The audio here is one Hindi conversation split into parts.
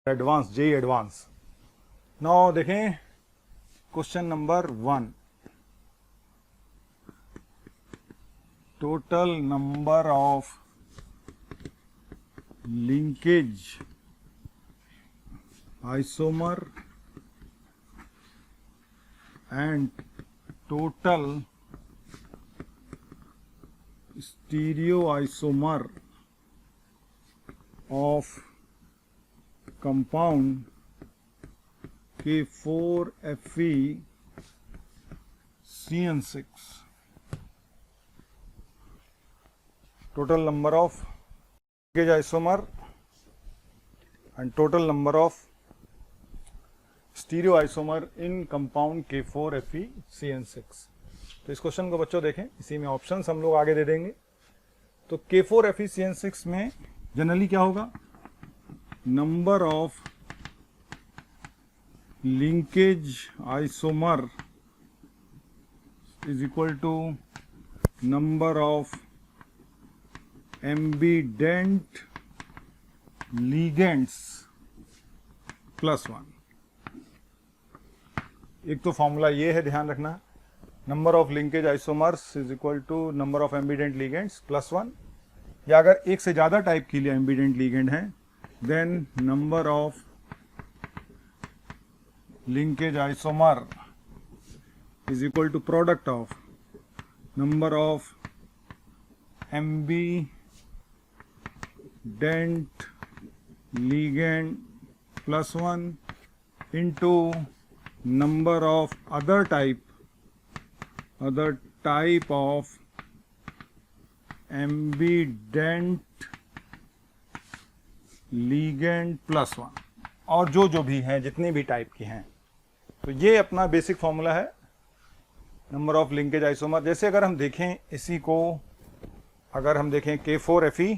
Advance JEE advance. नाउ देखें question number 1, total number of linkage isomer and total stereo isomer of compound K4Fe CN6, total number of linkage isomer and total number of stereoisomer in compound K4Fe CN6। तो इस क्वेश्चन को बच्चों देखें, इसी में ऑप्शंस हम लोग आगे दे देंगे। तो K4Fe CN6 में जनरली क्या होगा, number of linkage isomer is equal to number of ambident ligands plus 1। एक तो फॉर्मूला ये है, ध्यान रखना, number of linkage isomers is equal to number of ambident ligands plus 1, या अगर एक से ज़्यादा टाइप के लिए एम्बिडेंट लिगेंड है then number of linkage isomer is equal to product of number of ambident ligand plus 1 into number of other type of ambident ligand plus 1, और जो भी हैं, जितनी भी टाइप की हैं। तो ये अपना बेसिक फॉर्मूला है नंबर ऑफ लिंकेज आइसोमर। जैसे अगर हम देखें इसी को, अगर हम देखें K4Fe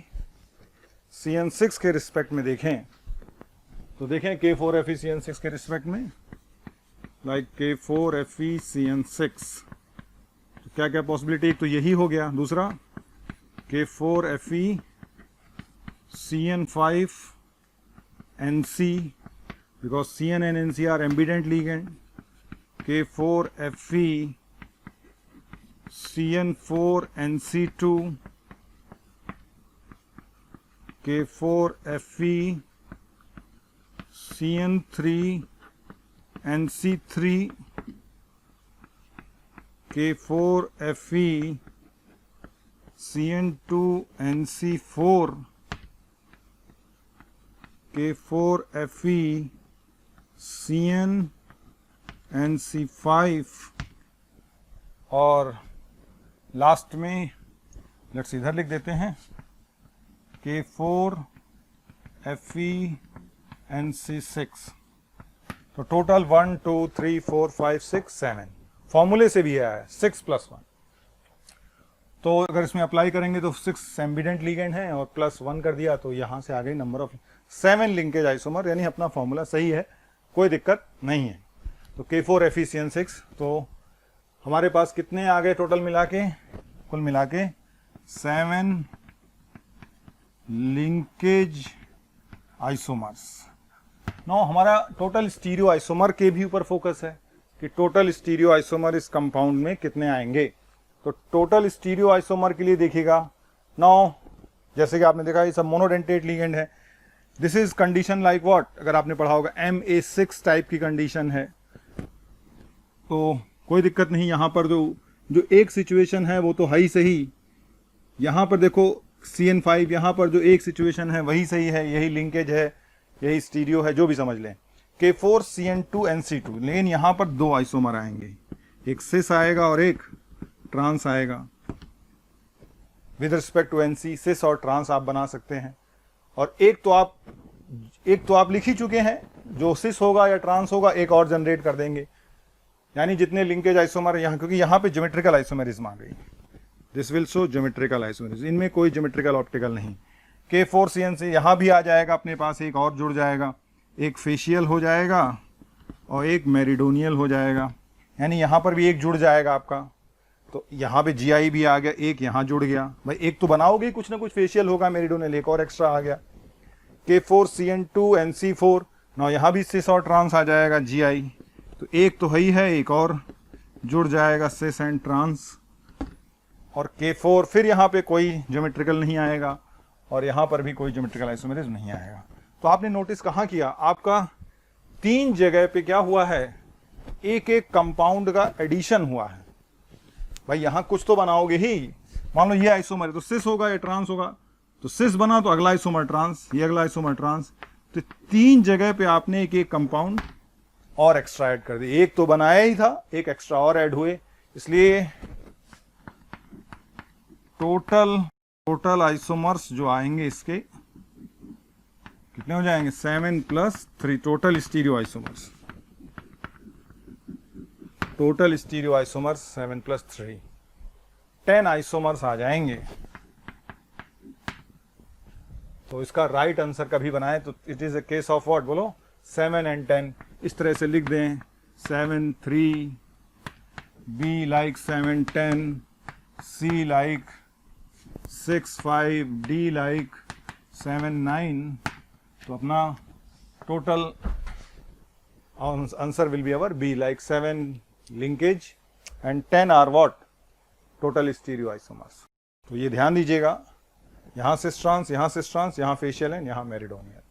CN6 के रिस्पेक्ट में देखें, तो देखें K4Fe CN6 के रिस्पेक्ट में, लाइक K4Fe CN6, तो क्या क्या पॉसिबिलिटी, एक तो यही हो गया, दूसरा K4Fe CN5 NC, because CN and NC are ambident ligand, K4Fe CN4 NC2, K4Fe CN3 NC3, K4Fe CN2 NC4, K4Fe CN NC5, और लास्ट में लेट्स इधर लिख देते हैं K4Fe NC6। तो टोटल 1 2 3 4 5 6 7 फॉर्मूले से भी आया है 6 + 1। तो अगर इसमें अप्लाई करेंगे तो 6 एम्बिडेंट लिगेंड हैं और प्लस 1 कर दिया, तो यहाँ से आ गई नंबर ऑफ 7 लिंकेज आइसोमर, यानी अपना फॉर्मूला सही है, कोई दिक्कत नहीं है। तो K4Fe CN6, तो हमारे पास कितने आ गए टोटल मिला के, कुल मिला के 7 लिंकेज आइसोमर्स। नो, हमारा टोटल स्टीरियो आइसोमर के भी ऊपर फोकस है कि टोटल स्टीरियो आइसोमर इस कंपाउंड में कितने आएंगे। तो टोटल स्टीरियो आइसोमर के लिए देखिएगा, नाउ जैसे कि आपने देखा ये सब मोनोडेंटेट लिगेंड है। This is condition like what, अगर आपने पढ़ा होगा MA6 टाइप की कंडीशन है, तो कोई दिक्कत नहीं। यहाँ पर जो एक सिचुएशन है वो तो है ही सही। यहाँ पर देखो CN5, यहाँ पर जो एक सिचुएशन है वही सही है, यही लिंकेज है, यही स्टीरियो है, जो भी समझ लें। K4 CN2 NC2, लेकिन यहाँ पर 2 आइसोमर आएंगे, एक सिस आएगा और एक ट्रांस आएगा। विद रिस्पेक्ट टू NC, सिस और ट्रांस आप बना सकते हैं, और एक तो आप लिख ही चुके हैं, जो सिस होगा या ट्रांस होगा एक और जनरेट कर देंगे। यानी जितने लिंकेज आइसोमर यहाँ, क्योंकि यहाँ पे ज्योमेट्रिकल आइसोमेरिज्म आ गई, this will show geometrical isomerism, इनमें कोई ज्योमेट्रिकल ऑप्टिकल नहीं। K4CN से यहाँ भी आ जाएगा अपने पास, एक और जुड़ जाएगा, एक फेशियल हो जाएगा और एक मेरिडोनियल हो जाएगा, यानी यहाँ पर भी एक जुड़ जाएगा आपका। तो यहाँ पे GI भी आ गया, एक यहाँ जुड़ गया, भाई एक तो बनाओगे कुछ ना कुछ, फेशियल होगा, मेरिडोनियल एक और एक्स्ट्रा आ गया। K4CN2 NC4, ना यहाँ भी सिस और ट्रांस आ जाएगा GI, तो एक तो ही है, एक और जुड़ जाएगा सिस एंड ट्रांस। और K4 फिर यहाँ पे कोई ज्योमेट्रिकल नहीं आएगा और यहाँ पर भी कोई ज्योमेट्रिकल आइसोमेरिज्म नहीं आएगा। तो आपने नोटिस कहाँ किया, आपका 3 जगह पे क्या हुआ है, एक एक कंपाउंड का एडिशन हुआ है। भाई यहाँ कुछ तो बनाओगे ही, मान लो ये आइसोमर है तो सिस होगा या ट्रांस होगा, तो सिस बना तो अगला आइसोमर ट्रांस, ये अगला आइसोमर ट्रांस, तो 3 जगह पे आपने एक एक कंपाउंड और एक्स्ट्रा ऐड कर दिए। एक तो बनाया ही था, एक एक्स्ट्रा और ऐड हुए, इसलिए टोटल आइसोमर्स जो आएंगे इसके कितने हो जाएंगे, 7+3 total stereo isomers. Total stereo isomers 7+3, 10 isomers आ जाएंगे। तो इसका राइट आंसर कभी बनाए तो it is a case of what, बोलो 7 and 10। इस तरह से लिख दें 7 3, B like 7 10, C like 6 5, D like 7 9। तो अपना total answer will be our B like 7 linkage and 10 are what, total stereo isomers. तो ये ध्यान दीजिएगा, यहाँ से ट्रांस, यहाँ से ट्रांस, यहाँ फेशियल एंड यहाँ मेरिडोनियल,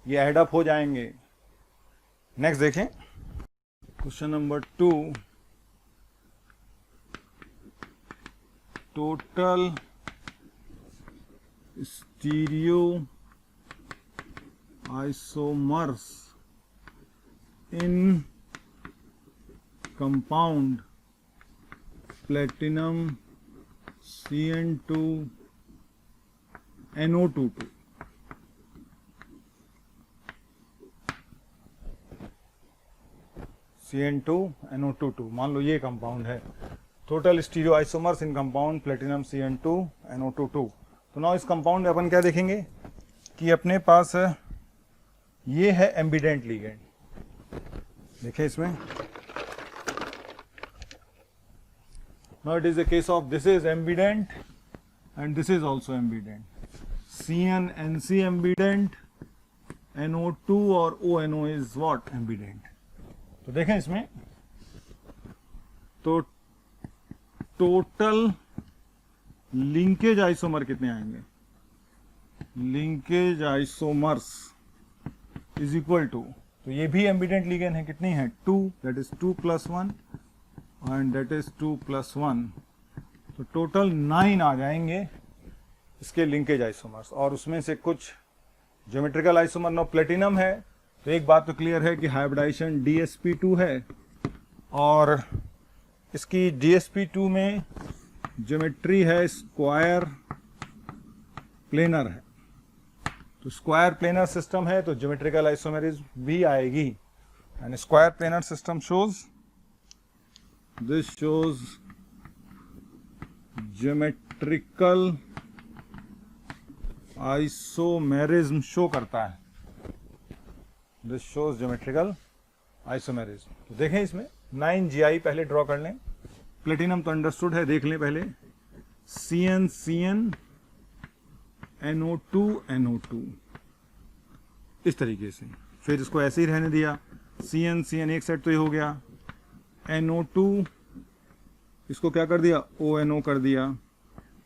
ये एड अप हो जाएंगे। नेक्स्ट देखें question number 2, total stereo isomers in compound platinum CN2 NO22। CN2 NO22 मान लो ये कंपाउंड है, total stereo isomers in compound platinum CN2 NO22। तो ना इस कंपाउंड में अपन क्या देखेंगे कि अपने पास ये है एम्बिडेंट लिगेंड, देखें इसमें, now it is a case of this is ambident and this is also ambident, CN-NC ambident, NO2 और ONO is what, ambident। तो देखें इसमें तो टोटल लिंकेज आइसोमर कितने आएंगे, linkage isomers is equal to, तो ये भी एम्बिडेंट लिगेंड है, कितनी है 2, that is 2 + 1 and that is 2 + 1, तो टोटल 9 आ जाएंगे इसके लिंकेज आइसोमर्स। और उसमें से कुछ ज्योमेट्रिकल आइसोमर नो प्लेटिनम है, तो एक बात तो क्लियर है कि हाइब्रिडाइजेशन DsP2 है और इसकी DsP2 में ज्योमेट्री है स्क्वायर प्लेनर है, तो स्क्वायर प्लेनर सिस्टम है तो ज्योमेट्रिकल आइसोमेरिज्म भी आएगी। And square planar system shows, this shows geometrical isomerism show करता है, दिस शोज ज्योमेट्रिकल आइसोमेरिज्म। तो देखें इसमें 9 GI पहले ड्रॉ कर लें, प्लेटिनम तो अंडरस्टूड है, देख लें पहले CN NO2 NO2 इस तरीके से, फिर इसको ऐसे ही रहने दिया, CN एक सेट तो ये हो गया, NO2 इसको क्या कर दिया ONO कर दिया,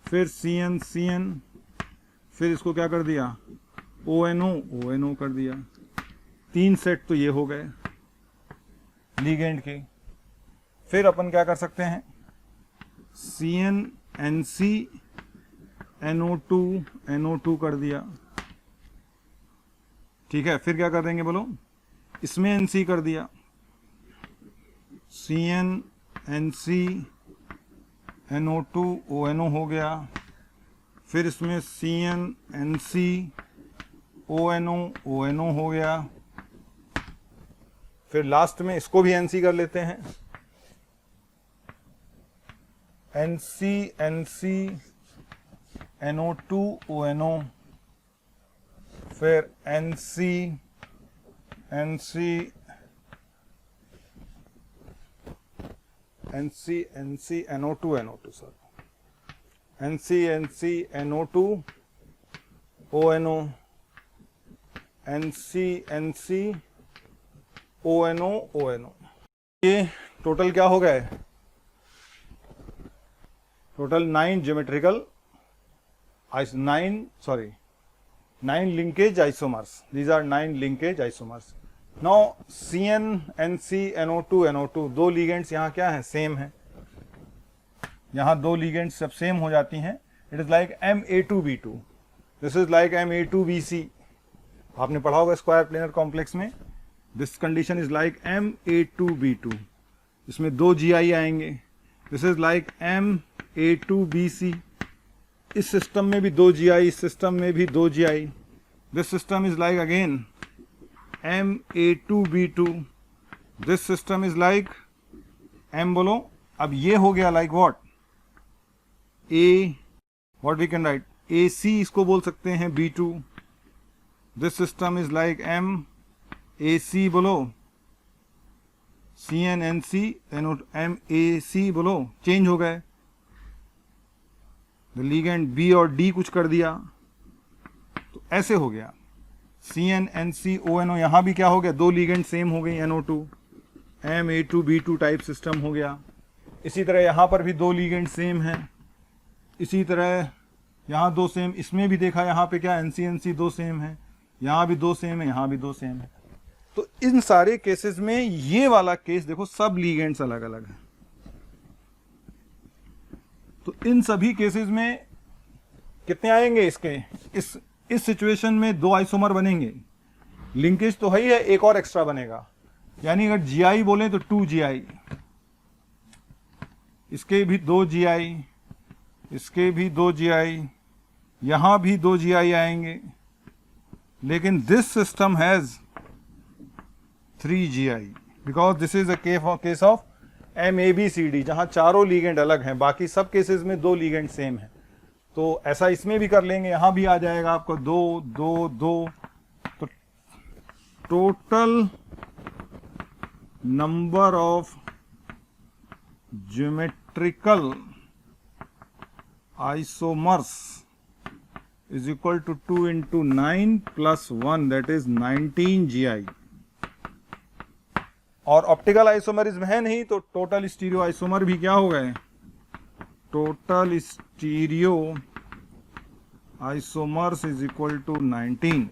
फिर CN फिर इसको क्या कर दिया ONO कर दिया, 3 सेट तो ये हो गए लिगेंड के। फिर अपन क्या कर सकते हैं, CN-NC NO2 कर दिया, ठीक है। फिर क्या कर देंगे बोलो, इसमें NC कर दिया, CN-NC NO2 ONO हो गया, फिर इसमें CN-NC ONO हो गया, फिर लास्ट में इसको भी NC कर लेते हैं, NC NO2 ONO, फिर NO2 sir, NO2 ONO, ONO। ये टोटल क्या हो गए? Total 9 geometrical 9 linkage isomers. These are 9 linkage isomers. Now CN, NC, NO2, NO2 दो ligands यहाँ क्या है? सेम है। यहाँ दो ligands जब सेम हो जाती हैं, it is like Ma2B2. This is like Ma2BC. आपने पढ़ा होगा स्क्वायर प्लेनर कॉम्प्लेक्स में। This condition is like Ma2B2. इसमें दो GI आएंगे। This is like Ma2BC. इस सिस्टम में भी दो GI, इस सिस्टम में भी दो GI। This system is like again Ma2B2। This system is like M बोलो। अब ये हो गया like what? What we can write AC, इसको बोल सकते हैं B2। This system is like M AC बोलो। CN NC MAC बोलो। चेंज हो गए, लिगेंड B और D कुछ कर दिया तो ऐसे हो गया CN NC ONO। यहां भी क्या हो गया? दो लिगेंड सेम हो गई, NO2 Ma2B2 टाइप सिस्टम हो गया। इसी तरह यहां पर भी दो लिगेंड सेम हैं, इसी तरह यहां दो सेम, इसमें भी देखा यहां पे क्या NC दो सेम है, यहां भी दो सेम है, यहां भी दो सेम है। तो इन सारे केसेस में ये वाला केस देखो, सब लिगेंड्स अलग अलग है। तो इन सभी केसेस में कितने आएंगे इसके? इस सिचुएशन में दो आइसोमर बनेंगे, लिंकेज तो है ही है, एक और एक्स्ट्रा बनेगा। यानी अगर GI बोले तो 2 GI, इसके भी 2 GI, इसके भी 2 GI, यहां भी 2 GI आएंगे। लेकिन this system has 3 GI because this is a case of MABCD, जहां चारों लीगेंड अलग हैं, बाकी सब केसेस में दो लीगेंड सेम है। तो ऐसा इसमें भी कर लेंगे, यहां भी आ जाएगा आपको 2 2 2। तो total number of geometrical isomers is equal to 2 into 9 plus 1, that is 19 GI। और ऑप्टिकल आइसोमरिज्म है नहीं, तो टोटल स्टीरियो आइसोमर भी क्या हो गए? Total stereo isomers is equal to 19।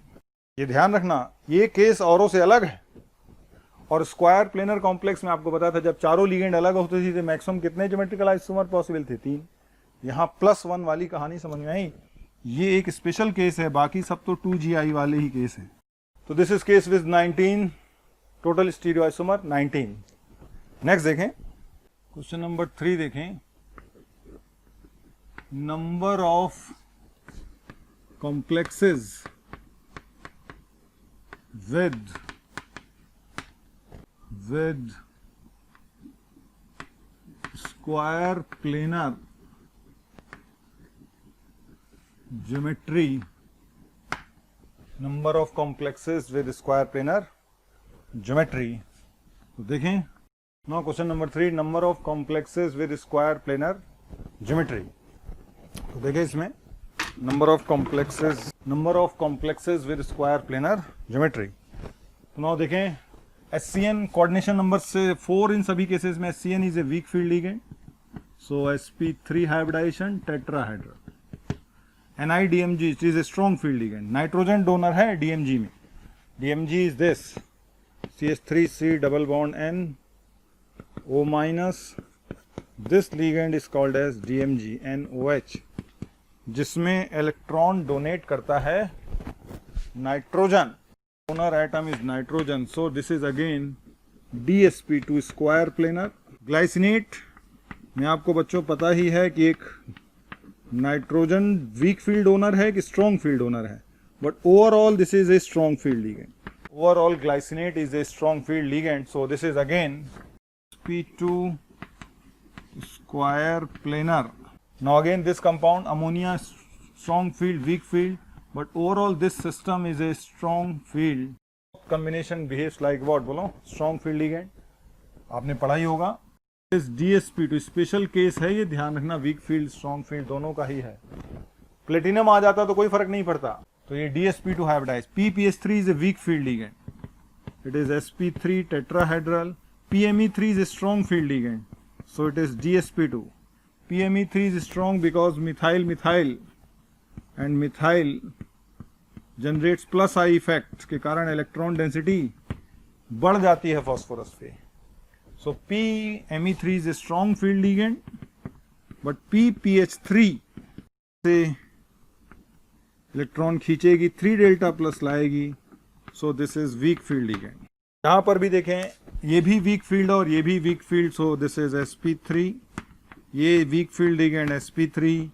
ये ध्यान रखना, ये केस औरों से अलग है। और स्क्वायर प्लेनर कॉम्प्लेक्स में आपको पता था जब चारों लिगेंड अलग होते थे तो मैक्सिमम कितने ज्योमेट्रिकल आइसोमर पॉसिबल थे? 3। यहाँ +1 वाली कहानी समझ में आई? ये एक स्पेशल केस है, बाकी सब तो 2 GI वाले ही केस है। तो this is case with 19 total stereo isomer 19। Next देखें, क्वेश्चन नंबर 3 देखें। Number of complexes with square planar geometry, number of complexes with square planar geometry. तो देखें now question number 3, number of complexes with square planar geometry. तो देखें इसमें number of complexes with square planar geometry. तो नाउ देखें SCN कोऑर्डिनेशन नंबर से 4 इन सभी केसेस में। SCN is a weak field ligand, so sp3 hybridization tetrahedral. NiDMG it is a strong field ligand. Nitrogen donor है DMG में, DMG is this CH3C double bond N O minus. This ligand is called as DMG NOH, जिसमें इलेक्ट्रॉन डोनेट करता है nitrogen. Donor atom is nitrogen, so this is again DsP2 square planar. Glycinate में आपको बच्चों पता ही है कि एक नाइट्रोजन वीक फील्ड डोनर है कि स्ट्रॉन्ग फील्ड डोनर है, but overall this is a strong field ligand. Overall glycinate is a strong field ligand, so this is again P2 square planar. Now again this compound ammonia strong field, weak field, but overall this system is a strong field. Combination behaves like what? बोलो, strong field ligand. आपने पढ़ा ही होगा. इस DsP2 स्पेशल केस है ये, ध्यान रखना, वीक फील्ड स्ट्रॉन्ग फील्ड दोनों का ही है. प्लेटिनम आ जाता तो कोई फर्क नहीं पड़ता. तो ये DsP2 hybridize. PPH3 is a weak field ligand. It is sp3 tetrahedral. PME3 is a strong field ligand, so it is DsP2. PME3 is strong because methyl and methyl generates plus I effect के कारण इलेक्ट्रॉन डेंसिटी बढ़ जाती है फॉस्फोरस पे. So PME3 is a strong field ligand, but PPH3 से इलेक्ट्रॉन खींचेगी, 3 डेल्टा प्लस लाएगी. So this is weak field ligand. यहाँ पर भी देखें, ये भी वीक फील्ड और ये भी weak field. So this is sp3. ये वीक फील्ड लिगेंड sp3.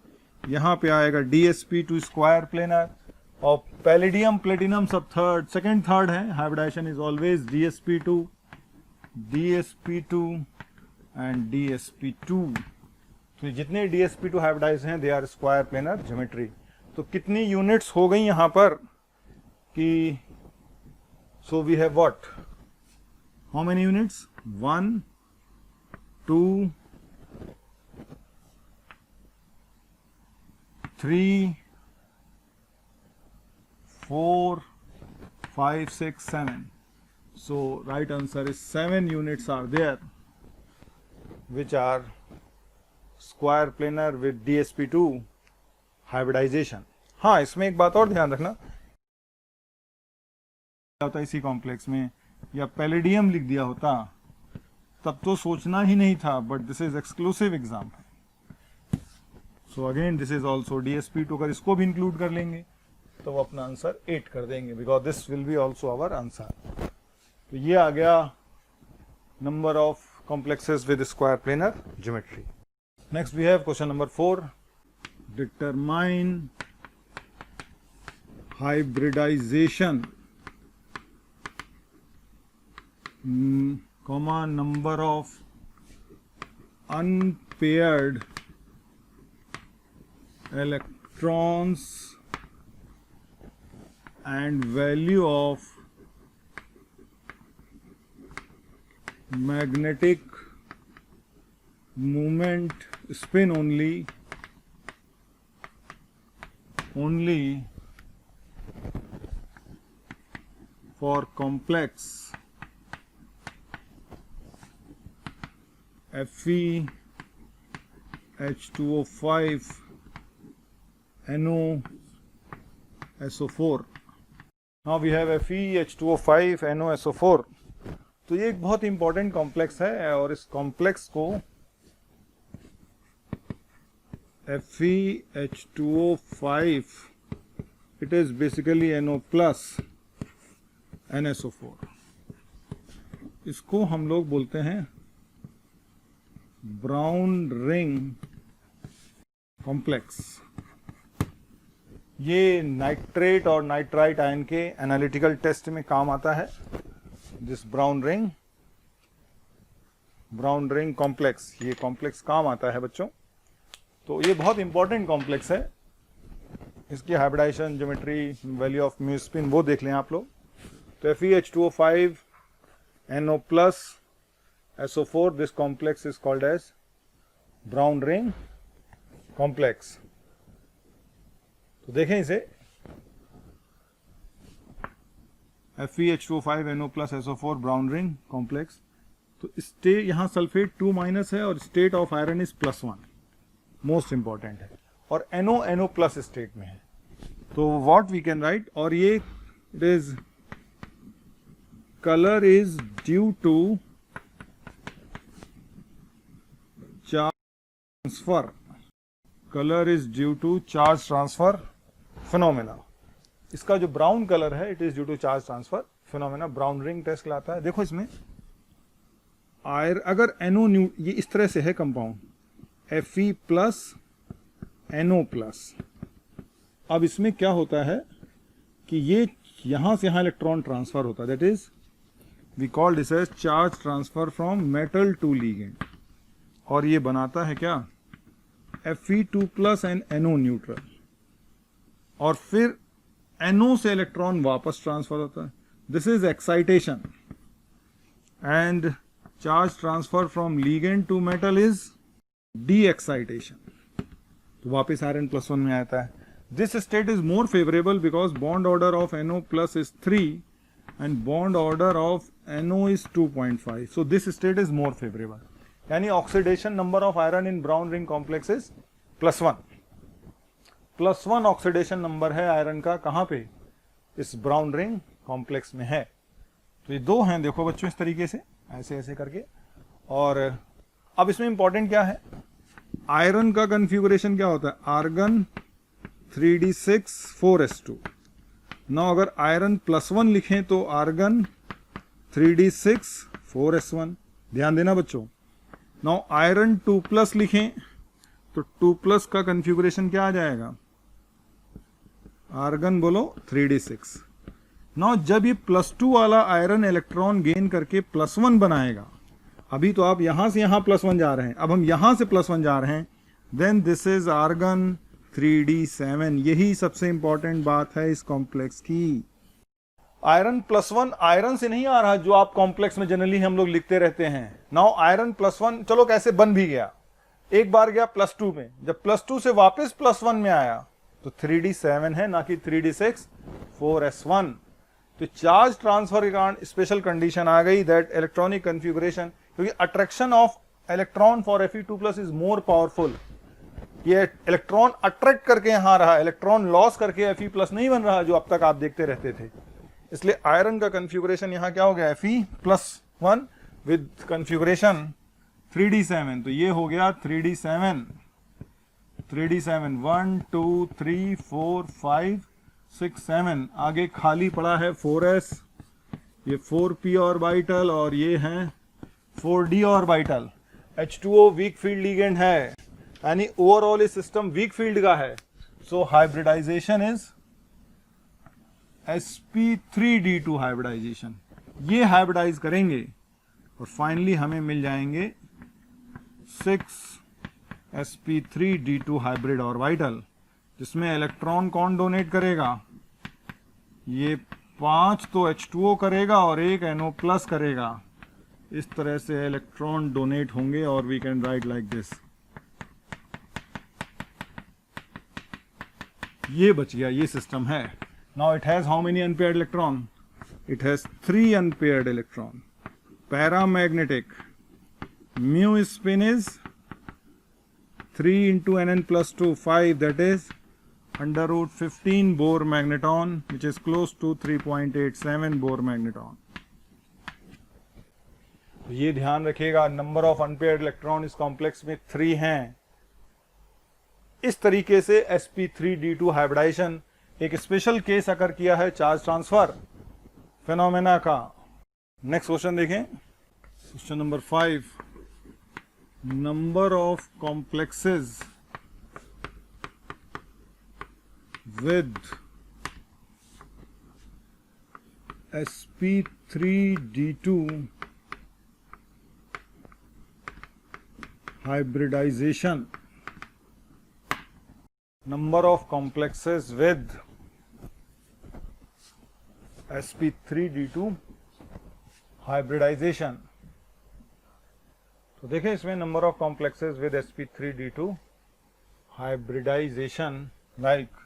यहाँ पे आएगा DsP2 स्क्वायर प्लेनर. और पैलेडियम प्लेटिनम सब सेकंड थर्ड है. Hybridization is always DsP2 and DsP2. तो जितने DsP2 हाइब्रिडाइज हैं they are square planar geometry. तो कितनी यूनिट्स हो गई यहाँ पर कि so we have what? How many units? 1, 2, 3, 4, 5, 6, 7. So right answer is 7 units are there, which are square planar with DsP2 hybridization. हाँ, इसमें एक बात और ध्यान रखना, होता है इसी कॉम्प्लेक्स में या पैलेडियम लिख दिया होता तब तो सोचना ही नहीं था. But this is exclusive example. So again this is also DsP2. अगर इसको भी इंक्लूड कर लेंगे तो वो अपना आंसर 8 कर देंगे, because this will be also our answer. तो ये आ गया number of complexes with square planar geometry. Next we have question number 4. Determine hybridization number of unpaired electrons and value of magnetic moment spin only for complex FeH2O5 NOSO4. Now we have FeH2O5 NOSO4. तो ये एक बहुत इंपॉर्टेंट कॉम्प्लेक्स है और इस कॉम्प्लेक्स को FeH2O5 it is basically NO plus NSO4. इसको हम लोग बोलते हैं ब्राउन रिंग कॉम्प्लेक्स. ये नाइट्रेट और नाइट्राइट आयन के एनालिटिकल टेस्ट में काम आता है. दिस ब्राउन रिंग कॉम्प्लेक्स, ये कॉम्प्लेक्स काम आता है बच्चों. तो ये बहुत इंपॉर्टेंट कॉम्प्लेक्स है. इसकी hybridization geometry, value of mu spin वो देख लें आप लोग. तो FeH2O5 NO plus SO4, this complex is called as brown ring complex. तो देखें इसे, FeH2O5 NO plus SO4 brown ring complex. तो स्टेट यहाँ सल्फेट 2 माइनस है और state of iron is +1, most important है, और NO प्लस स्टेट में है. तो व्हाट वी कैन राइट, और ये it is colour is due to transfer. Colour is due to charge transfer phenomena. इसका जो ब्राउन कलर है it is due to charge transfer phenomena. Brown ring test लाता है. देखो इसमें अगर NO ये इस तरह से है compound Fe plus NO plus. अब इसमें क्या होता है कि ये यहां से यहां इलेक्ट्रॉन ट्रांसफर होता है. That is we call this as charge transfer from metal to ligand. और ये बनाता है क्या, Fe2 plus and NO neutral. और फिर NO से इलेक्ट्रॉन वापस ट्रांसफर होता है, this is excitation, and charge transfer from ligand to metal is de excitation, तो वापस आयरन +1 में आता है. This state is more favourable because bond order of NO plus is 3 and bond order of NO is 2.5, so this state is more favorable. यानी oxidation number of iron in brown ring complex is +1. +1 oxidation number है आयरन का, कहां पे, इस ब्राउन रिंग कॉम्प्लेक्स में है. तो ये दो हैं, देखो बच्चों, इस तरीके से ऐसे ऐसे करके. और अब इसमें इंपॉर्टेंट क्या है, आयरन का कन्फिगुरेशन क्या होता है, आर्गन 3d6 4s2. ना अगर आयरन +1 लिखें तो आर्गन 3d6 4s1, ध्यान देना बच्चों. नाउ आयरन 2+ लिखें तो 2+ का कन्फिगुरेशन क्या आ जाएगा, आर्गन बोलो 3d6. नाउ जब ये +2 वाला आयरन इलेक्ट्रॉन गेन करके +1 बनाएगा, अभी तो आप यहां से यहां +1 जा रहे हैं, अब हम यहां से +1 जा रहे हैं, then this is argon 3d7. यही सबसे इंपॉर्टेंट बात है इस कॉम्प्लेक्स की. आयरन +1 आयरन से नहीं आ रहा जो आप कॉम्प्लेक्स में जनरली हम लोग लिखते रहते हैं. नाउ आयरन +1 चलो कैसे बन भी गया, एक बार गया +2 में, जब +2 से वापस +1 में आया तो 3d7 है, ना कि 3d6 4s1. तो चार्ज ट्रांसफर के कारण स्पेशल कंडीशन आ गई, दैट इलेक्ट्रॉनिक कन्फिगुरेशन, क्योंकि attraction of electron for Fe2+ is more powerful. ये इलेक्ट्रॉन अट्रैक्ट करके यहां रहा, इलेक्ट्रॉन लॉस करके Fe+ नहीं बन रहा जो अब तक आप देखते रहते थे. इसलिए आयरन का कन्फिगुरेशन यहां क्या हो गया, Fe+1 विद कन्फिगुरेशन 3d7. तो ये हो गया 3d7, 1 2 3 4 5 6 7. आगे खाली पड़ा है 4s, ये 4p ऑर्बिटल और ये है 4d orbital. H2O week field ligand है, यानी ओवरऑल इस सिस्टम वीक फील्ड का है. सो हाइब्रिडाइजेशन इज sp3d2 हाइब्रिडाइजेशन. ये हाइब्रिडाइज करेंगे और फाइनली हमें मिल जाएंगे 6 sp3d2 हाइब्रिड ऑर्बिटल, जिसमें इलेक्ट्रॉन कौन डोनेट करेगा, ये 5 तो H2O करेगा और 1 NO+ करेगा. इस तरह से इलेक्ट्रॉन डोनेट होंगे और we can write like this. ये बच गया, ये सिस्टम है. Now it has how many unpaired electron, it has 3 unpaired electron. Paramagnetic mu spin is 3 into Nn+2 5, that is √15 Bohr magneton, which is close to 3.87 Bohr magneton. तो ये ध्यान रखिएगा, नंबर ऑफ अनपेयर्ड इलेक्ट्रॉन इस कॉम्प्लेक्स में 3 हैं. इस तरीके से sp3d2 हाइब्रिडाइजेशन एक स्पेशल केस अकर किया है चार्ज ट्रांसफर फिनोमेना का. नेक्स्ट क्वेश्चन देखें, question number 5. Number of complexes with sp3d2 hybridization. Number of complexes with sp3d2 hybridization. तो देखें इसमें number of complexes with sp3d2 hybridization like.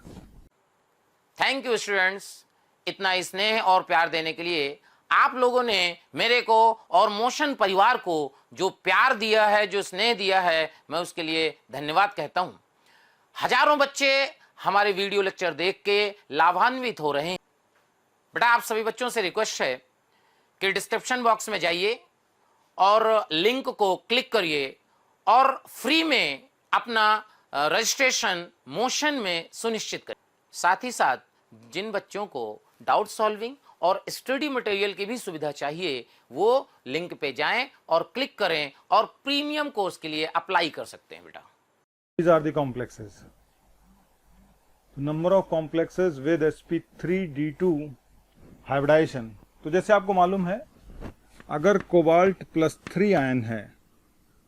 Thank you students, इतना स्नेह और प्यार देने के लिए. आप लोगों ने मेरे को और मोशन परिवार को जो प्यार दिया है, जो स्नेह दिया है, मैं उसके लिए धन्यवाद कहता हूं. हजारों बच्चे हमारे वीडियो लेक्चर देख के लाभान्वित हो रहे हैं. बेटा आप सभी बच्चों से रिक्वेस्ट है कि डिस्क्रिप्शन बॉक्स में जाइए और लिंक को क्लिक करिए और फ्री में अपना रजिस्ट्रेशन मोशन में सुनिश्चित करें. साथ ही साथ जिन बच्चों को डाउट सॉल्विंग और स्टडी मटेरियल की भी सुविधा चाहिए, वो लिंक पे जाएं और क्लिक करें और प्रीमियम कोर्स के लिए अप्लाई कर सकते हैं. बेटा These are the complexes. Number of complexes with sp3d2 hybridization. तो जैसे आपको मालूम है, अगर कोबाल्ट +3 आयन है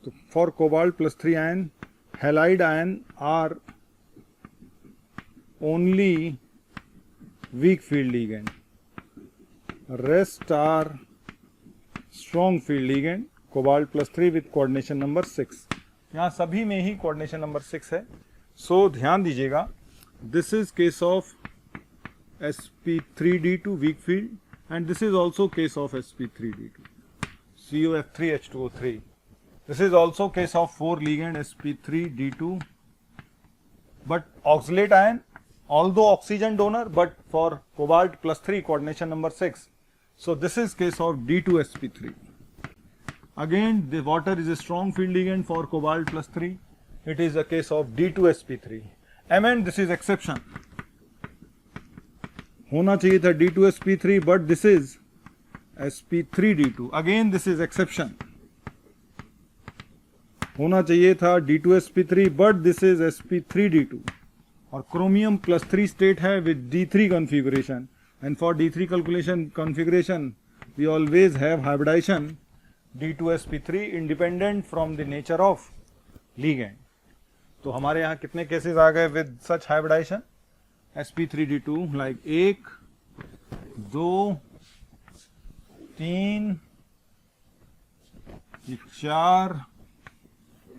तो for cobalt +3 ion halide ion are only weak field ligand, rest are strong field ligand, cobalt +3 with coordination number 6. यहाँ सभी में ही coordination number 6 है. So ध्यान दीजिएगा, this is case of sp3d2 weak field and this is also case of sp3d2 CuF3H2O3. This is also case of 4 ligand sp3d2 but oxalate ion, although oxygen donor but for cobalt +3 coordination number 6. So this is case of D2sp3. Again the water is a strong field ligand for cobalt +3. It is a case of D2sp3. Amend, this is exception. होना चाहिए था D2sp3 but this is sp3d2. Again this is exception. होना चाहिए था D2sp3 but this is sp3d2. और क्रोमियम +3 स्टेट है with D3 configuration and for D3 configuration we always have hybridization D2sp3 independent from the nature of ligand. तो हमारे यहाँ कितने केसेस आ गए with such hybridization? sp3d2 like 1, 2, 3, ये 4,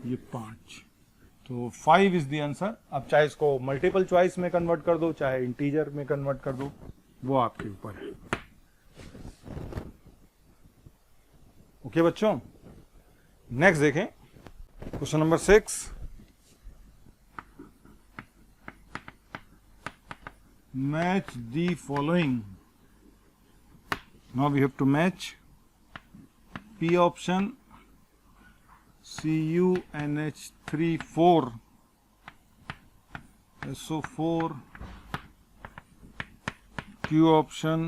ये 5. तो 5 इज द आंसर. अब चाहे इसको मल्टीपल चॉइस में कन्वर्ट कर दो, चाहे इंटीजर में कन्वर्ट कर दो, वो आपके ऊपर है. ओके बच्चों, नेक्स्ट देखें question number 6. Match the following. Now we have to match P option CuNH3 SO4, Q option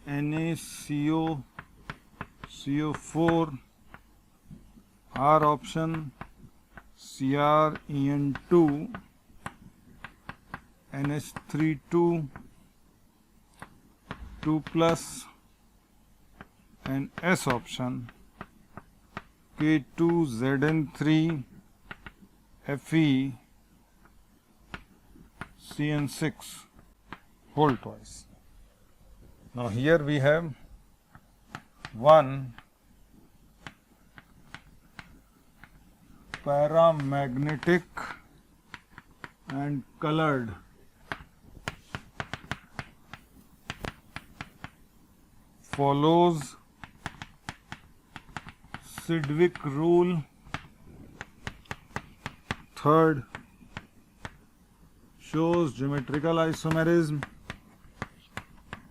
NaCO CO4, R option CrEn2 NH32 2+ and S option K2Zn3 Fe CN6 whole twice. Now here we have one paramagnetic and colored follows Sidgwick rule. Third, shows geometrical isomerism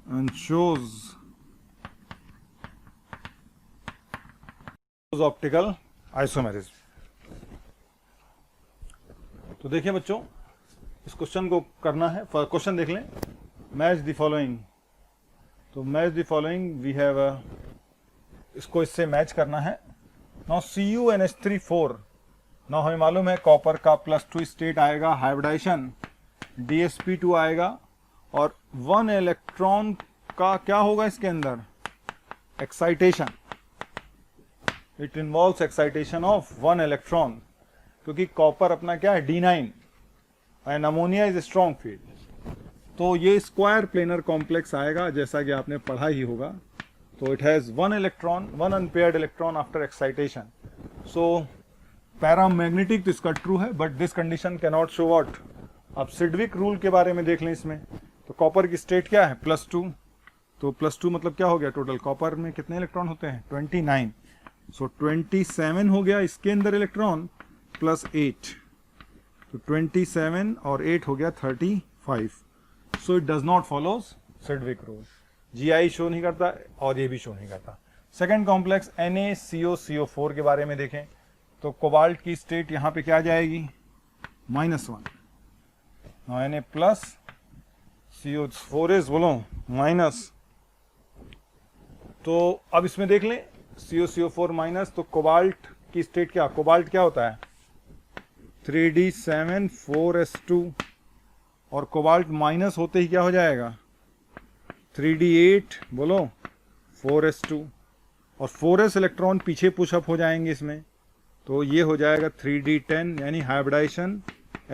and shows optical isomerism. तो देखिए बच्चों, इस क्वेश्चन को करना है. क्वेश्चन देख लें. Match the following. तो match the following we have, इसको इससे मैच करना है. नाउ CuNH3 नाउ हमें मालूम है कॉपर का +2 स्टेट आएगा, हाइब्रिडाइजेशन DsP2 आएगा और 1 इलेक्ट्रॉन का क्या होगा इसके अंदर? Excitation. It involves excitation of 1 electron, क्योंकि कॉपर अपना क्या है? D9 and ammonia is strong field. तो ये स्क्वायर प्लेनर कॉम्प्लेक्स आएगा जैसा कि आपने पढ़ा ही होगा. तो it has 1 electron, 1 unpaired electron after excitation. So paramagnetic तो इसका ट्रू है, but this condition can not show what. अब सिडविक रूल के बारे में देख लें इसमें. तो कॉपर की स्टेट क्या है? +2. तो +2 मतलब क्या हो गया? टोटल कॉपर में कितने इलेक्ट्रॉन होते हैं? 29. सो 27 हो गया इसके अंदर इलेक्ट्रॉन +8. तो 27 और 8 हो गया 35. So it does not follows Sidgwick rule. GI show नहीं करता और ये भी शो नहीं करता. सेकेंड कॉम्प्लेक्स NaCO के बारे में देखें तो कोबाल्ट की स्टेट यहाँ पे क्या आ जाएगी? -1. Na प्लस CO4 इज बोलो माइनस. तो अब इसमें देख लें CO4 माइनस. तो कोबाल्ट की स्टेट क्या? कोबाल्ट क्या होता है? 3D7 4s2 और कोबाल्ट माइनस होते ही क्या हो जाएगा? 3D8 बोलो 4s2 और 4s इलेक्ट्रॉन पीछे पुशअप हो जाएंगे इसमें. तो ये हो जाएगा 3D10 यानी हाइब्रिडाइजेशन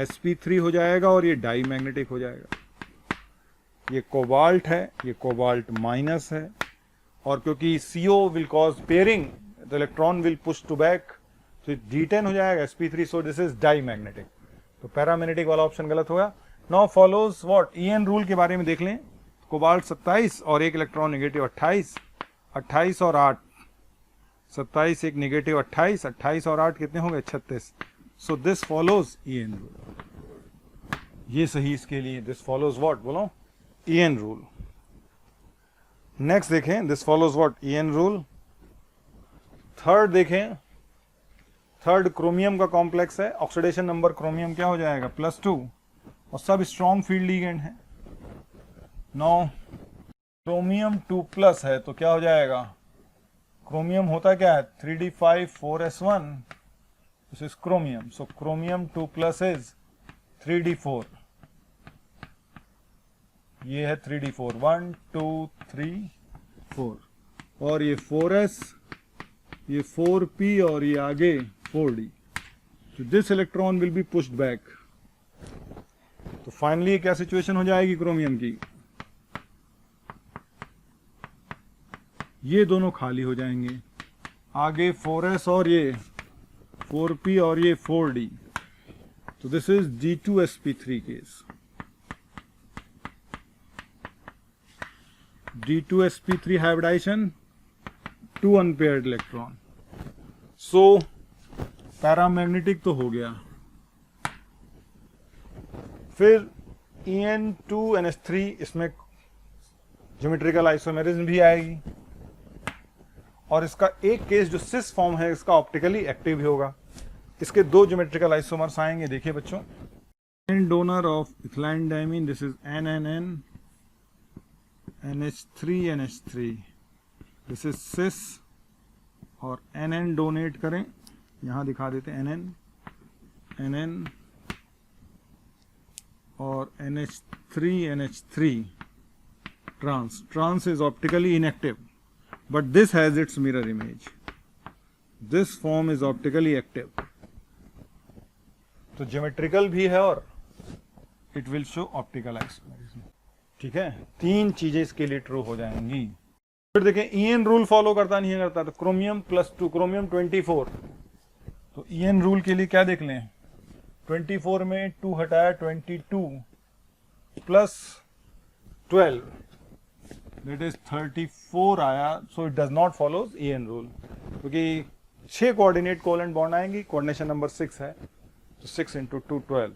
sp3 हो जाएगा और ये डाई मैग्नेटिक हो जाएगा. ये कोबाल्ट है, ये कोबाल्ट माइनस है, और क्योंकि CO विल कॉज पेयरिंग, तो electron will push to back, तो D10 हो जाएगा sp3, so this is diamagnetic. तो पैरामैग्नेटिक वाला ऑप्शन गलत होगा। Now follows what, EN rule के बारे में देख लें। कोबाल्ट 27 और एक इलेक्ट्रॉन नेगेटिव 28, 28 और 8, 27 एक नेगेटिव 28, 28 और 8 कितने होंगे 36। So this follows EN rule, ये सही इसके लिए। दिस फॉलोज व्हाट, बोलो EN रूल। नेक्स्ट देखें, this follows what, EN rule. Third देखें, थर्ड क्रोमियम का कॉम्प्लेक्स है, ऑक्सीडेशन नंबर क्रोमियम क्या हो जाएगा +2, और सब स्ट्रॉन्ग फील्ड लिगेंड है। नो क्रोमियम 2+ है तो क्या हो जाएगा, क्रोमियम होता क्या है 3d5 4s1, this is chromium, so chromium 2+ is 3d4, ये है 3d4, 1 2 3 4, और ये 4s, ये 4p, और ये आगे 4d, तो this electron will be pushed back. तो फाइनली क्या सिचुएशन हो जाएगी क्रोमियम की, ये दोनों खाली हो जाएंगे, आगे 4s और ये 4p और ये 4d, तो this is D2sp3 case. D2sp3 hybridization, 2 unpaired electron। So paramagnetic तो हो गया, फिर En2NH3, इसमें ज्योमेट्रिकल आइसोमेरिज्म भी आएगी, और इसका एक केस जो सिस फॉर्म है इसका ऑप्टिकली एक्टिव भी होगा। इसके 2 ज्योमेट्रिकल आइसोमर्स आएंगे, देखिए बच्चों। Donor of ethylene diamine, this is NNN NH3NH3, this is cis, और NN डोनेट करें, यहां दिखा देते हैं NN और NH3NH3 trans is optically inactive, but this has its mirror image, this form is optically active, तो ज्योमेट्रिकल भी है और it will show optical isomerism. ठीक है, 3 चीजें इसके लिए ट्रू हो जाएंगी। फिर देखें EN रूल फॉलो करता नहीं करता, तो क्रोमियम +2, क्रोमियम 24, तो EN रूल के लिए क्या देख लें, 24 में 2 हटाया, 22 + 12 दैट इज 34 आया, so it does not follows EN rule, क्योंकि 6 कोऑर्डिनेट कोवेलेंट बॉन्ड आएंगी, कोऑर्डिनेशन नंबर 6 है, तो 6 × 2 12।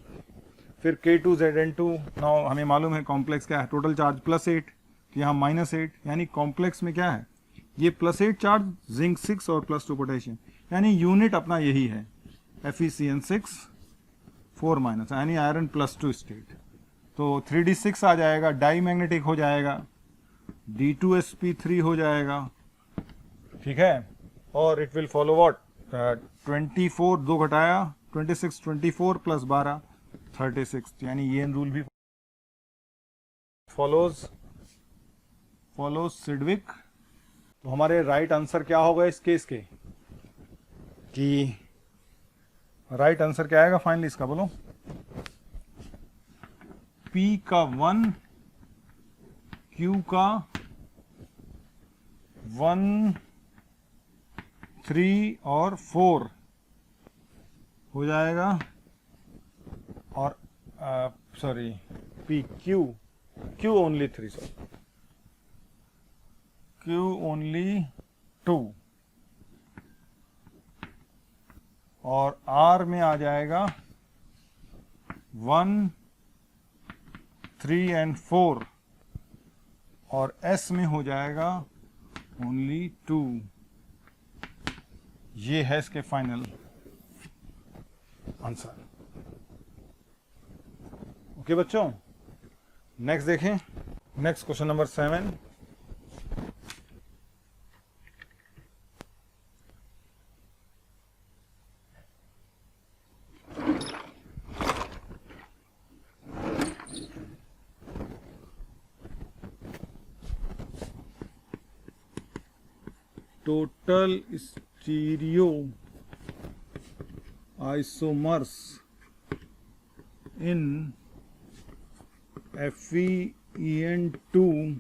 फिर K2ZN2, नाउ हमें मालूम है कॉम्प्लेक्स क्या है, टोटल चार्ज +8, तो यहाँ -8, यानी कॉम्प्लेक्स में क्या है, ये +8 चार्ज, जिंक 6 और +2 पोटेशियम, यानी यूनिट अपना यही है, FeCN6 4- यानी आयरन +2 स्टेट, तो 3d6 आ जाएगा, डाई मैग्नेटिक हो जाएगा, D2sp3 हो जाएगा। ठीक है, और इट विल फॉलो व्हाट, 24 2 घटाया, 26 24 + 12 36, यानी EN रूल भी फॉलोज सिडविक। तो हमारे राइट आंसर क्या होगा इस केस के, कि राइट आंसर क्या आएगा फाइनली इसका, बोलो। P का 1, Q का 1 3 और 4 हो जाएगा, और sorry Q only 3, sorry Q only 2, और R में आ जाएगा 1 3 एंड 4, और S में हो जाएगा ओनली 2। ये है इसके फाइनल आंसर। ओके बच्चों, नेक्स्ट देखें, next question number 7। Total stereo isomers in En2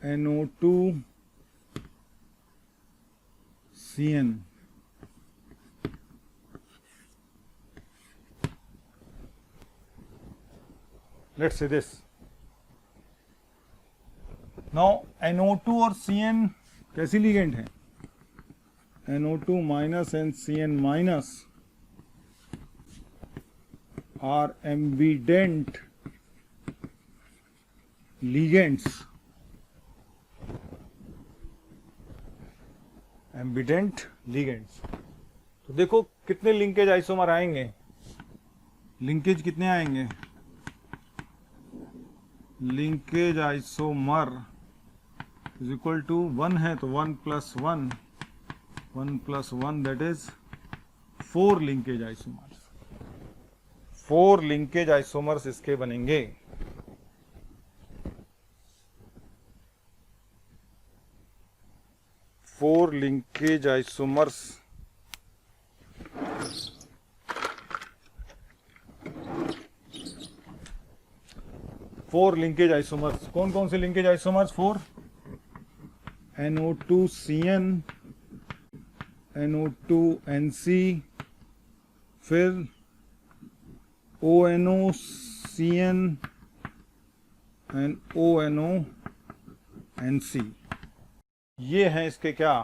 NO2 Cn. Let's say this. Now NO2 और Cn कैसी लिगेंड है? NO2 minus and Cn minus are ambident ligands. Ambident ligands. तो देखो कितने लिंकेज आइसोमर आएंगे, लिंकेज कितने आएंगे? Linkage isomer is equal to 1 है तो 1 + 1 + 1 that is 4 linkage isomers. 4 linkage isomers इसके बनेंगे. फोर लिंकेज आइसोमर्स कौन कौन से लिंकेज आइसोमर्स? 4 NO2CN NO2NC फिर ONOCN and ONONC. ये हैं इसके क्या?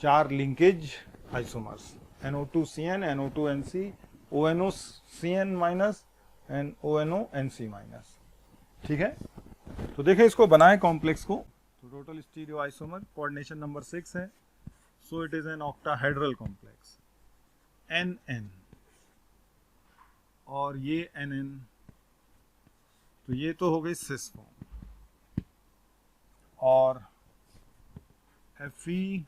4 linkage isomers. NO2CN NO2NC ONOCN minus and ONONC minus. ठीक है, तो देखें इसको बनाएं कॉम्प्लेक्स को. तो total stereo isomer coordination number 6 है. So it is an octahedral complex NN और ये NN. तो ये तो हो गई सिस फॉर्म और Fe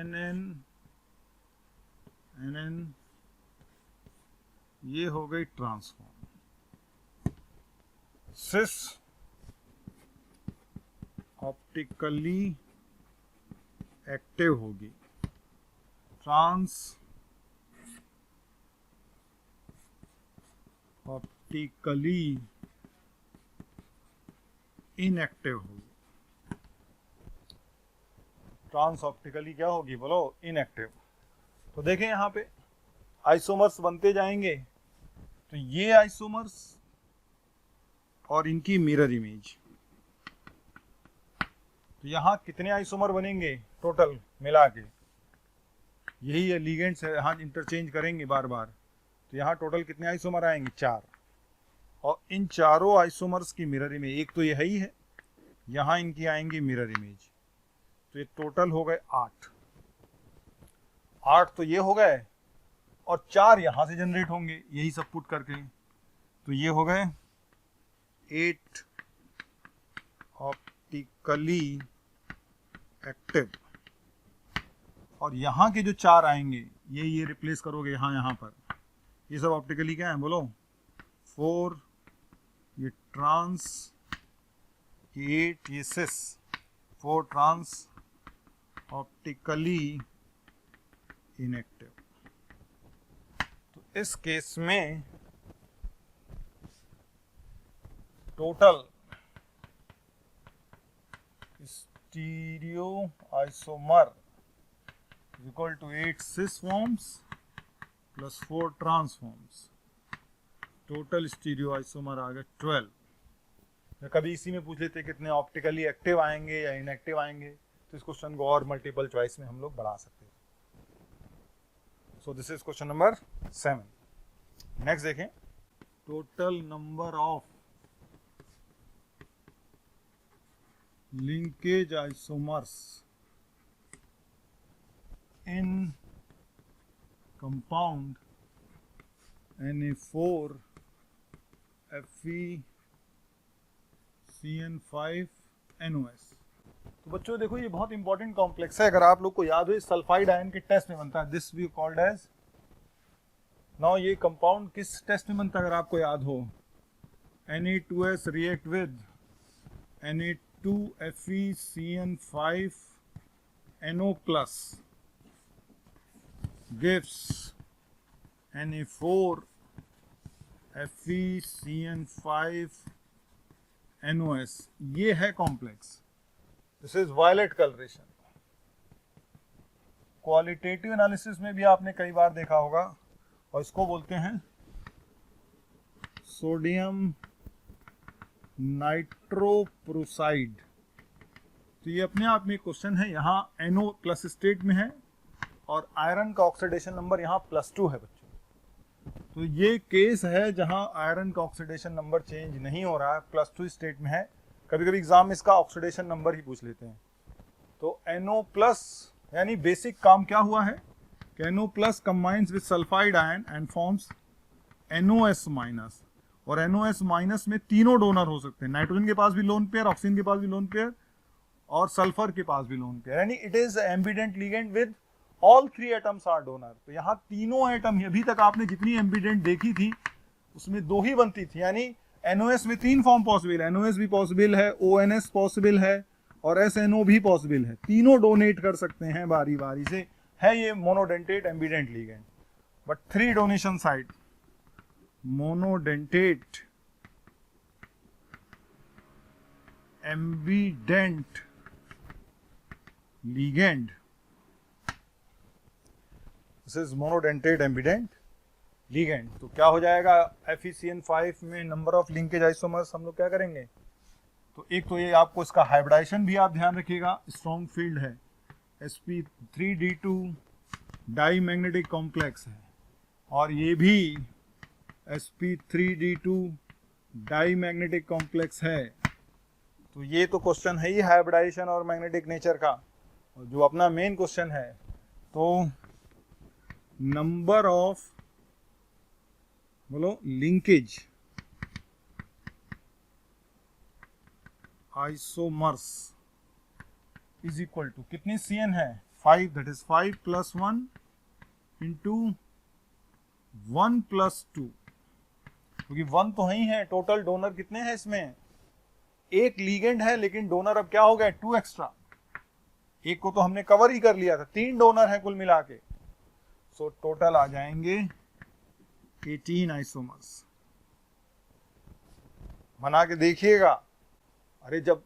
NN ये हो गई ट्रांसफॉर्म. सिस ऑप्टिकली एक्टिव होगी, ट्रांस ऑप्टिकली इनएक्टिव होगी. ट्रांस ऑप्टिकली क्या होगी बोलो? इनएक्टिव. तो देखें यहां पे आइसोमर्स बनते जाएंगे. तो ये आइसोमर्स और इनकी मिरर इमेज. तो यहां कितने आइसोमर बनेंगे टोटल मिला के? यही है लिगेंड्स है, यहां इंटरचेंज करेंगे बार बार. तो यहां टोटल कितने आइसोमर आएंगे? 4. और इन चारों आइसोमर्स की मिरर इमेज, एक तो यही है, यहां इनकी आएंगी मिरर इमेज. तो ये टोटल हो गए 8. 8 तो ये हो गए और 4 यहां से जनरेट होंगे, यही सब पुट करके. तो ये हो गए 8 ऑप्टिकली एक्टिव. और यहां के जो 4 आएंगे ये रिप्लेस करोगे यहां पर. ये सब ऑप्टिकली क्या है बोलो? 4 ये ट्रांस, 8 ये सिस. 4 ट्रांस ऑप्टिकली इनएक्टिव. तो इस केस में total stereo isomer is equal to 8 cis forms plus 4 trans forms. Total stereo isomer आ गए 12. कभी इसी में पूछ लेते कितने ऑप्टिकली एक्टिव आएंगे या इनएक्टिव आएंगे, तो इस क्वेश्चन को और मल्टीपल चॉइस में हम लोग बढ़ा सकते हैं. So this is question number 7. Next देखें. Total number of linkage isomers in compound Na4 FeCN5NOS. तो बच्चों देखो ये बहुत इंपॉर्टेंट कॉम्प्लेक्स है. अगर आप लोग को याद हो सल्फाइड आयन के टेस्ट में बनता है. This we called as. Now ये कंपाउंड किस टेस्ट में बनता है अगर आपको याद हो? Na2S react with Na2 FeCN5NO+ gives Na4 FeCN5 NOS, ये है कॉम्प्लेक्स। This is violet colouration. Qualitative analysis में भी आपने कई बार देखा होगा, और इसको बोलते हैं सोडियम नाइट्रोप्रोसाइड। तो ये अपने आप में क्वेश्चन है, यहाँ NO प्लस स्टेट में है और आयरन का ऑक्सीडेशन नंबर यहाँ +2 है बच्चों। तो ये केस है जहाँ आयरन का ऑक्सीडेशन नंबर चेंज नहीं हो रहा है, +2 स्टेट में है। कभी कभी एग्जाम में इसका ऑक्सीडेशन नंबर ही पूछ लेते हैं। तो NO प्लस यानी बेसिक काम क्या हुआ है कि NO plus combines with sulphide ion and forms NOS minus, और NOS माइनस में तीनों डोनर हो सकते हैं। नाइट्रोजन के पास भी लोन पेयर, ऑक्सीजन के पास भी लोन पेयर, और सल्फर के पास भी लोन पेयर, यानी it is ambident ligand with all 3 atoms are donor. तो यहाँ तीनों एटम ही, अभी तक आपने जितनी एम्बिडेंट देखी थी उसमें 2 ही बनती थी, यानी NOS में 3 फॉर्म पॉसिबल है, NOS भी पॉसिबल है, ONS पॉसिबल है और SNO भी पॉसिबल है। तीनों डोनेट कर सकते हैं बारी बारी से, है ये monodentate ambient ligand. But 3 donation site, monodentate ambient ligand, this is monodentate ambient ligand. तो क्या हो जाएगा, FeCN5 में नंबर ऑफ लिंकेज आइसोमर्स हम लोग क्या करेंगे, तो एक तो ये आपको इसका हाइब्रिडाइजेशन भी आप ध्यान रखिएगा, स्ट्रॉन्ग फील्ड है, sp3d2 डाई मैग्नेटिक कॉम्प्लेक्स है, और ये भी sp3d2 डाई मैग्नेटिक कॉम्प्लेक्स है। तो ये तो क्वेश्चन है ही हाइब्रिडाइजेशन और मैग्नेटिक नेचर का। और जो अपना मेन क्वेश्चन है, तो नंबर ऑफ, बोलो, linkage isomers is equal to कितनी CN है, 5, दैट इज 5 + 1 इंटू 1 + 2, क्योंकि 1 तो ही है। टोटल डोनर कितने हैं इसमें, एक लीगेंड है लेकिन डोनर अब क्या हो गया, 2 एक्स्ट्रा। एक को तो हमने कवर ही कर लिया था, 3 डोनर है कुल मिला के। सो टोटल आ जाएंगे 18 आइसोमर्स। बना के देखिएगा। अरे जब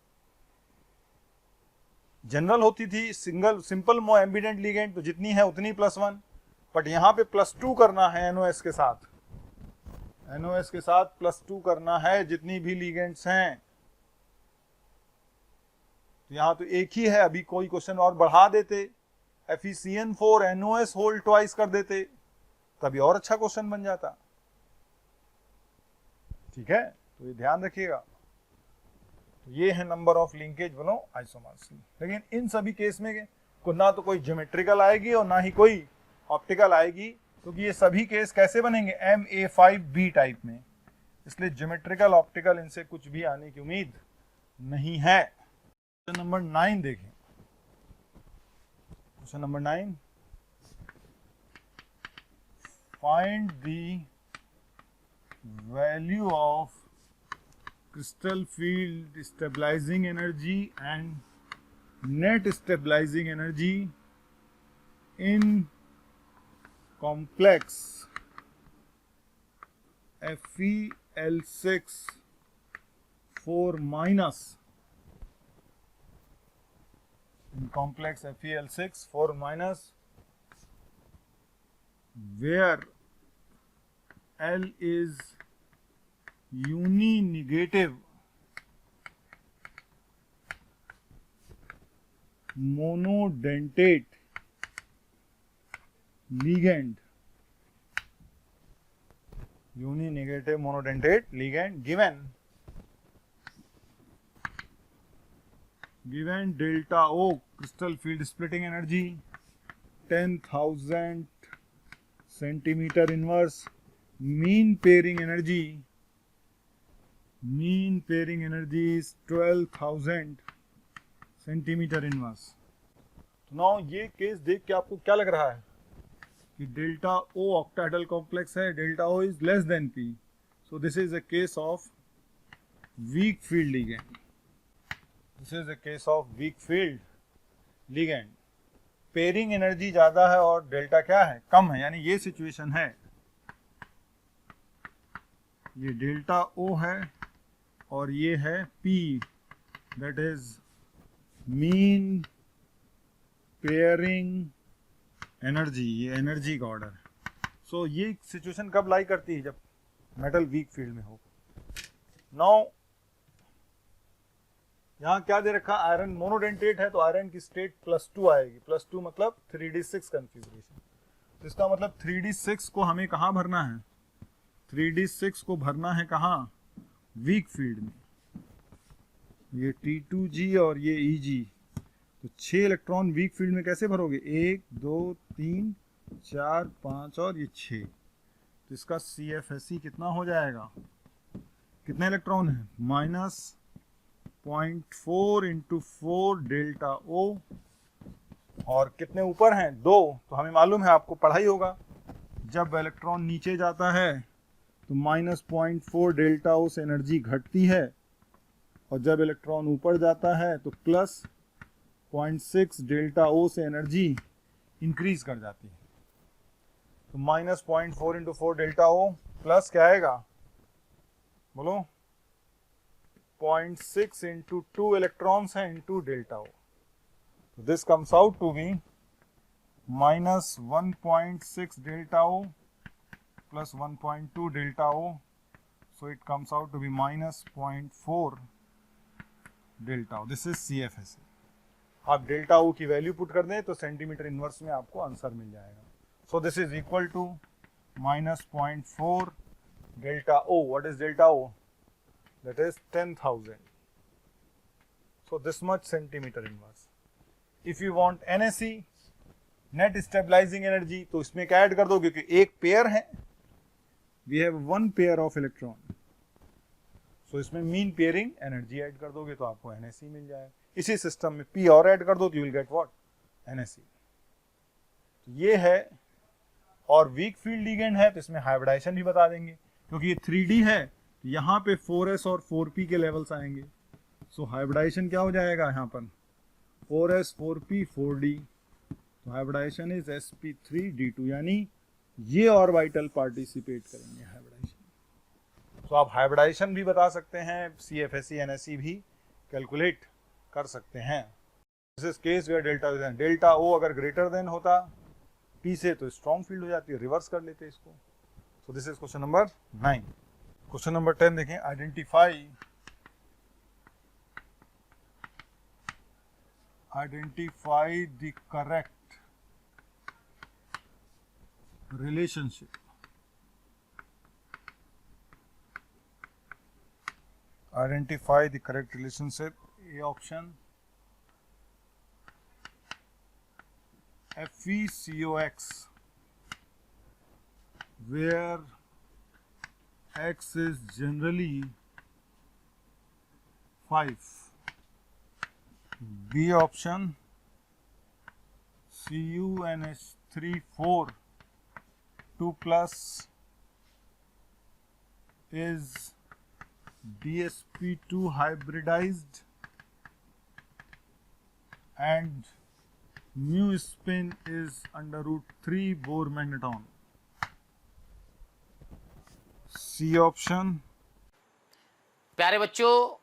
जनरल होती थी सिंपल एम्बिडेंट लिगेंड, तो जितनी है उतनी +1, बट यहाँ पे +2 करना है NOS के साथ, NOS के साथ +2 करना है जितनी भी लिगेंड्स हैं। तो यहाँ तो एक ही है, अभी कोई क्वेश्चन और बढ़ा देते, FeCN4 NOS होल ट्वाइस कर देते, तभी और अच्छा क्वेश्चन बन जाता। ठीक है, तो ये ध्यान रखिएगा। तो ये है नंबर ऑफ लिंकेज बोलो आइसोमर्स। लेकिन इन सभी केस में को ना तो कोई ज्योमेट्रिकल आएगी और ना ही कोई ऑप्टिकल आएगी, क्योंकि ये सभी केस कैसे बनेंगे, MA5B टाइप में, इसलिए ज्योमेट्रिकल ऑप्टिकल इनसे कुछ भी आने की उम्मीद नहीं है। क्वेश्चन नंबर 9 देखें। Question number 9, find the value of crystal field stabilizing energy and net stabilizing energy in complex FeL6 4- in complex FeL6 4- where L is uni-negative monodentate ligand, uni-negative monodentate ligand given delta O crystal field splitting energy 10,000 centimeter inverse, mean pairing energy is 12,000 centimetre inverse. तो नाउ ये केस देख के आपको क्या लग रहा है कि डेल्टा O ऑक्टाहेड्रल कॉम्प्लेक्स है, delta O is less than P, so this is a case of week field ligand. This is a case of week field ligand. Pairing energy ज्यादा है और डेल्टा क्या है, कम है, यानी ये सिचुएशन है ये डेल्टा ओ है और ये है P, that is mean pairing energy, ये एनर्जी का ऑर्डर। सो ये सिचुएशन कब लाई करती है? जब मेटल वीक फील्ड में हो। नाउ यहाँ क्या दे रखा? आयरन मोनोडेंटेट है तो आयरन की स्टेट +2 आएगी। +2 मतलब 3d6 कन्फिग्रेशन। तो इसका मतलब 3d6 को हमें कहाँ भरना है? 3d6 को भरना है कहाँ? वीक फील्ड में। ये T2G और ये Eg, तो 6 इलेक्ट्रॉन वीक फील्ड में कैसे भरोगे? 1 2 3 4 5 और ये 6। तो इसका CFSE कितना हो जाएगा? कितने इलेक्ट्रॉन है? -0.4 × 4 डेल्टा O। और कितने ऊपर हैं? 2। तो हमें मालूम है, आपको पढ़ाई होगा, जब इलेक्ट्रॉन नीचे जाता है तो -0.4 डेल्टा O से एनर्जी घटती है, और जब इलेक्ट्रॉन ऊपर जाता है तो +0.6 डेल्टा O से एनर्जी इंक्रीज कर जाती है। तो -0.4 × 4 डेल्टा O प्लस क्या आएगा? बोलो। 0.6 × 2 इलेक्ट्रॉन्स हैं इंटू डेल्टा O। तो this comes out to be -1.6 delta O plus 1.2 delta O, so it comes out to be -0.4 delta O. This is CFSE. आप डेल्टा O की वैल्यू पुट कर दें तो सेंटीमीटर इनवर्स में आपको आंसर मिल जाएगा। So this is equal to -0.4 delta O. What is delta O? That is 10,000. So this much centimeter inverse. If you want NSE, net stabilising energy, तो इसमें क्या ऐड कर दो? क्योंकि एक पेयर है, we have 1 pair of electron, so इसमें मीन पेयरिंग एनर्जी ऐड कर दोगे तो आपको NSE मिल जाएगा। इसी सिस्टम में P और ऐड कर दो तो you will get what? NSE। तो ये है। और वीक फील्ड लिगेंड है तो इसमें हाइब्रिडाइजेशन भी बता देंगे, क्योंकि ये 3D है तो यहाँ पे 4s और 4p के लेवल्स आएंगे। सो हाइब्रिडाइजेशन क्या हो जाएगा? यहाँ पर 4s 4p 4d, तो हाइब्रिडाइजेशन इज sp3d2, यानी ये ऑर्बिटल पार्टिसिपेट करेंगे हाइब्रिडाइजेशन। तो आप हाइब्रिडाइजेशन भी बता सकते हैं, CFSE NSE भी कैलकुलेट कर सकते हैं। This is case where delta O अगर ग्रेटर देन होता P से तो स्ट्रॉन्ग फील्ड हो जाती है, रिवर्स कर लेते इसको। सो this is question number 9। Question number 10 देखें। Identify the correct relationship A option, FeCOX, where X is generally 5. B option, CuNH3 2+ is DsP2 hybridized and mu spin is √3 Bohr magneton. C option। प्यारे बच्चों,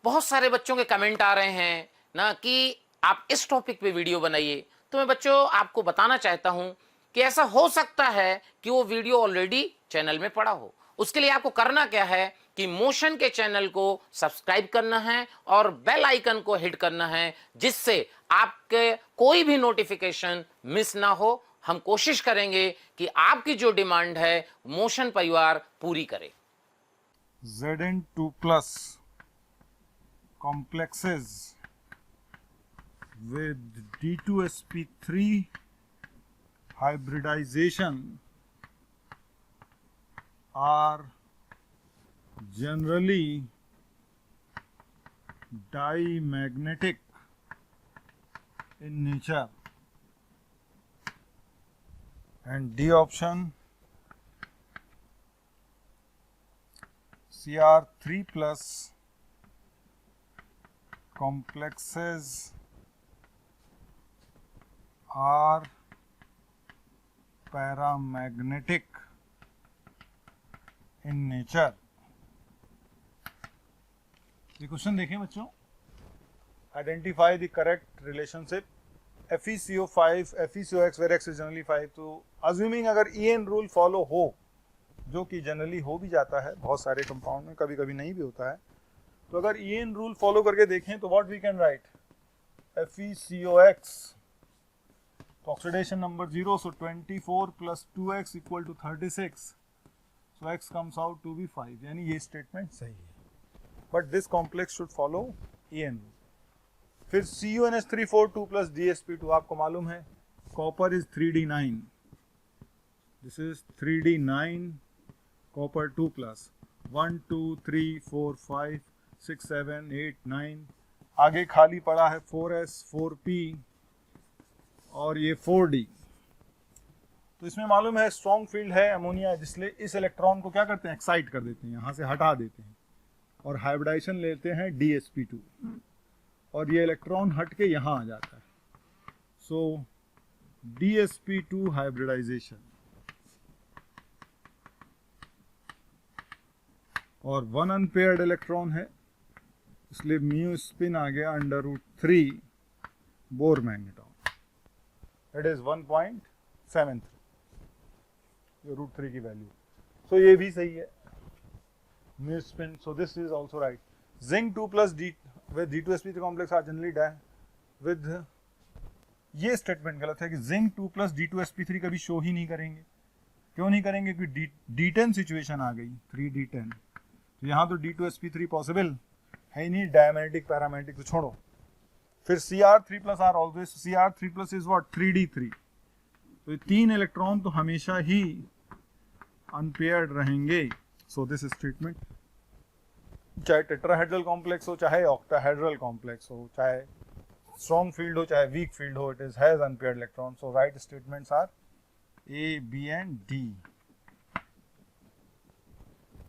बहुत सारे बच्चों के कमेंट आ रहे हैं ना कि आप इस टॉपिक पे वीडियो बनाइए। तो मैं बच्चों आपको बताना चाहता हूं कि ऐसा हो सकता है कि वो वीडियो ऑलरेडी चैनल में पड़ा हो। उसके लिए आपको करना क्या है कि मोशन के चैनल को सब्सक्राइब करना है और बेल आइकन को हिट करना है, जिससे आपके कोई भी नोटिफिकेशन मिस ना हो। हम कोशिश करेंगे कि आपकी जो डिमांड है मोशन परिवार पूरी करे। Zn2+ complexes with D2sp3 hybridization are generally dimagnetic in nature, and D option, Cr3+ complexes are paramagnetic in nature। ये क्वेश्चन देखें बच्चों, identify the correct relationship FeCO5 FeCOX where X is generally 5। तो अज्यूमिंग अगर EN रूल फॉलो हो, जो कि जनरली हो भी जाता है बहुत सारे कंपाउंड में, कभी कभी नहीं भी होता है, तो अगर EN रूल फॉलो करके देखें तो what we can write FeCOX, तो oxidation number 0, so 24 + 2x = 36, so x comes out to be 5, यानी ये स्टेटमेंट सही है। But this complex should follow EN rule. फिर CuNH342 + DsP2, आपको मालूम है copper is 3D9, this is 3D9 copper 2 +, 1 2 3 4 5 6 7 8 9, आगे खाली पड़ा है 4s 4p और ये 4d। तो इसमें मालूम है स्ट्रॉन्ग फील्ड है अमोनिया, जिसलिए इस इलेक्ट्रॉन को क्या करते हैं, एक्साइट कर देते हैं, यहाँ से हटा देते हैं और हाइब्रिडाइजेशन लेते हैं DsP2, और ये इलेक्ट्रॉन हट के यहाँ आ जाता है। सो DsP2 हाइब्रिडाइजेशन, और 1 अनपेयर्ड इलेक्ट्रॉन है, इसलिए म्यू स्पिन आ गया √3 बोर मैग्नेटॉन, इट इज 1.73, ये √3 की वैल्यू। सो ये भी सही है, mu spin, so this is also right. Zinc 2 + D with D2sp3 complex are generally di with, ये स्टेटमेंट गलत है कि जिंक 2 + D2sp3 कभी शो ही नहीं करेंगे। क्यों नहीं करेंगे? क्योंकि D10 सिचुएशन आ गई, 3D10, तो यहाँ तो D2sp3 पॉसिबल है ही नहीं, डायमैग्नेटिक पैरामैग्नेटिक तो छोड़ो। फिर Cr3+ are always, Cr3+ is what, 3D3, तो ये 3 इलेक्ट्रॉन तो हमेशा ही अनपेयर्ड रहेंगे। सो दिस स्टेटमेंट, चाहे टेट्राहेड्रल कॉम्प्लेक्स हो, चाहे ऑक्टाहेड्रल कॉम्प्लेक्स हो, चाहे स्ट्रॉन्ग फील्ड हो, चाहे वीक फील्ड हो, it is has unpaired electron. So right statements are A, B and D।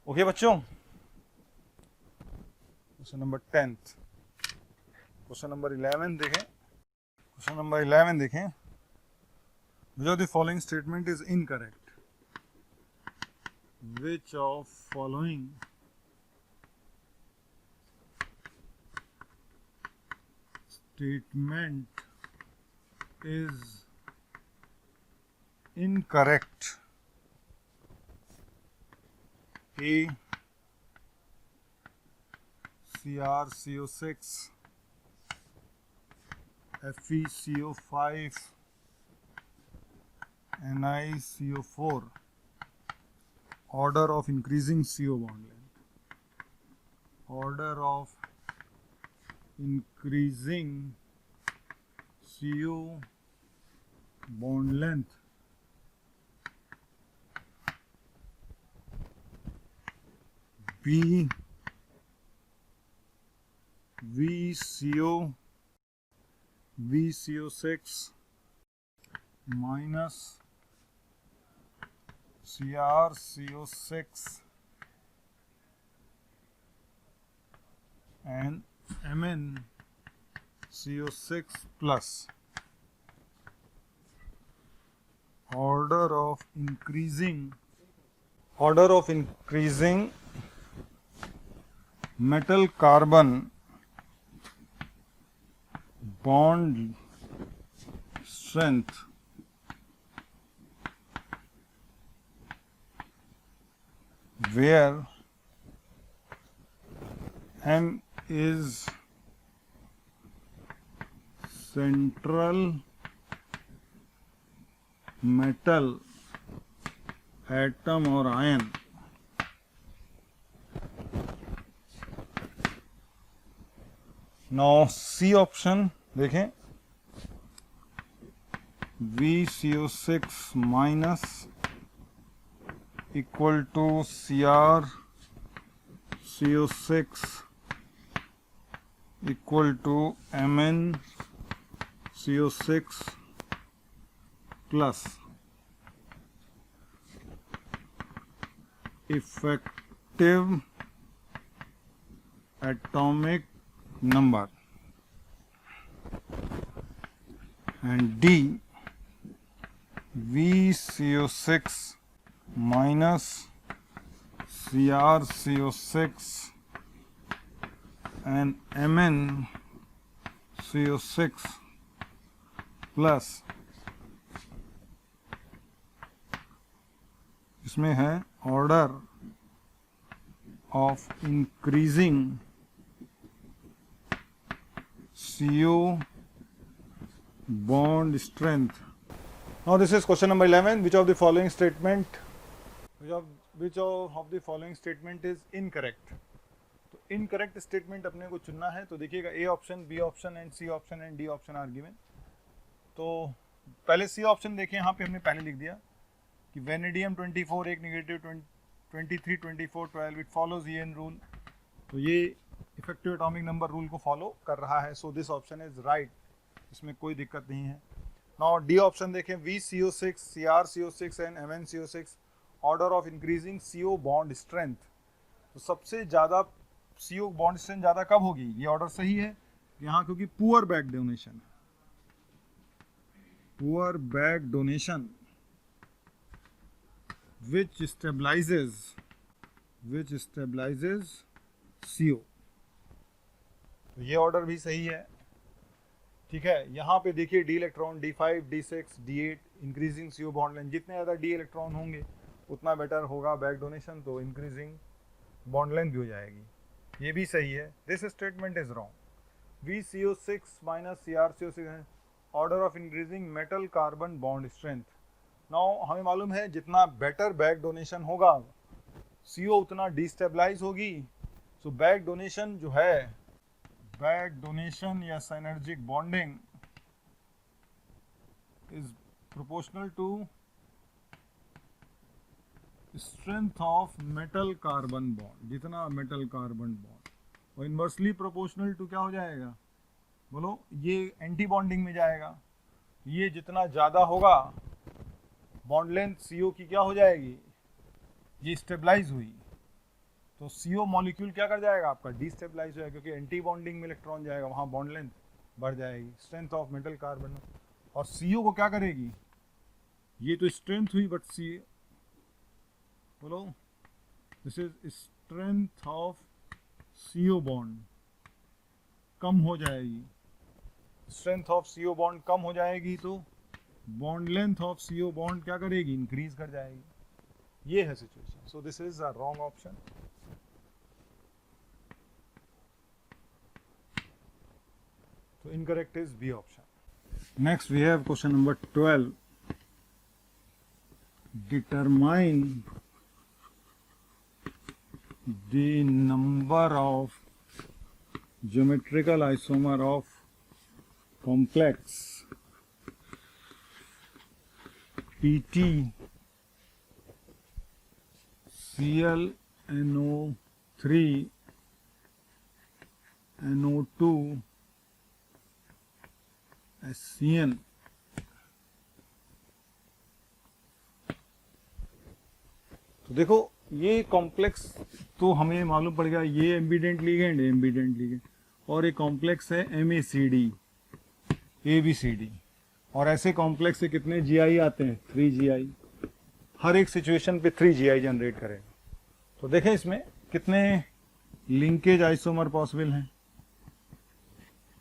Okay बच्चों, question number 10th, question number 11 देखें, क्वेश्चन नंबर 11 देखें, which of the following statement is incorrect? Which of following statement is incorrect? A, CrCO6 FeCO5 NiCO4, order of increasing CO bond length, order of increasing CO bond length, B, VCO6 minus CrCO6 and MnCO6 plus, order of increasing metal carbon bond strength where M is central metal atom or ion। Now see option देखें, VCO6 minus equal to CrCO6 equal to MnCO6 plus effective atomic number, and D, VCO6 minus CrCO6 and MnCO6 plus इसमें है order of increasing CO bond strength. Now this is question number 11. Which of the following statement is incorrect? तो इनकरेक्ट स्टेटमेंट अपने को चुनना है। तो देखिएगा A option, B option and C option and D option are given. तो पहले सी ऑप्शन देखिए, यहाँ पे हमने पहले लिख दिया कि वेनेडियम 24 एक negative 23 24 12 it follows EN rule. तो ये इफेक्टिव एटॉमिक नंबर रूल को फॉलो कर रहा है। So this option is right, इसमें कोई दिक्कत नहीं है। नाउ डी ऑप्शन देखें, VCO6 CrCO6 and MnCO6 order of increasing CO bond strength. तो सबसे ज़्यादा CO बॉन्ड स्ट्रेंथ ज़्यादा कब होगी? ये ऑर्डर सही है यहाँ, क्योंकि poor back donation, poor back donation which stabilizes CO। तो ये ऑर्डर भी सही है, ठीक है। यहाँ पे देखिए D electron D5 D6 D8 increasing CO bond length, जितने ज़्यादा डी इलेक्ट्रॉन होंगे उतना बेटर होगा बैक डोनेशन, तो इंक्रीजिंग बॉन्ड लेंथ भी हो जाएगी। ये भी सही है। This statement is wrong. VCO6 minus CrCO6 order of increasing metal carbon bond strength. Now हमें मालूम है जितना बेटर बैक डोनेशन होगा CO उतना डिस्टेबलाइज होगी। सो बैक डोनेशन जो है, बैक डोनेशन या synergic bonding is proportional to strength of metal carbon bond, जितना मेटल कार्बन बॉन्ड, और इनवर्सली प्रोपोर्शनल टू क्या हो जाएगा? बोलो, ये एंटी बॉन्डिंग में जाएगा। ये जितना ज़्यादा होगा बॉन्ड लेंथ CO की क्या हो जाएगी? ये स्टेबलाइज हुई, तो CO मॉलिक्यूल क्या कर जाएगा? आपका डिस्टेबलाइज हो जाएगा, क्योंकि एंटी बॉन्डिंग में इलेक्ट्रॉन जाएगा, वहाँ बॉन्ड लेंथ बढ़ जाएगी, स्ट्रेंथ ऑफ मेटल कार्बन। और CO को क्या करेगी? ये तो स्ट्रेंथ हुई, बट CO, बोलो, this is strength of CO bond कम हो जाएगी। स्ट्रेंथ ऑफ CO बॉन्ड कम हो जाएगी तो bond length of CO bond क्या करेगी? इंक्रीज कर जाएगी। ये है situation. So this is a wrong option. तो incorrect is B option. Next we have question number 12। Determine the number of geometrical isomer of complex PT ClNO3 NO2 SCN। तो देखो, ये कॉम्प्लेक्स तो हमें मालूम पड़ गया, ये एम्बिडेंट लिगेंड, और एक कॉम्प्लेक्स है MACD ABCD, और ऐसे कॉम्प्लेक्स से कितने GI आते हैं? 3 GI। हर एक सिचुएशन पे 3 GI जनरेट करेगा। तो देखें इसमें कितने लिंकेज आइसोमर पॉसिबल हैं।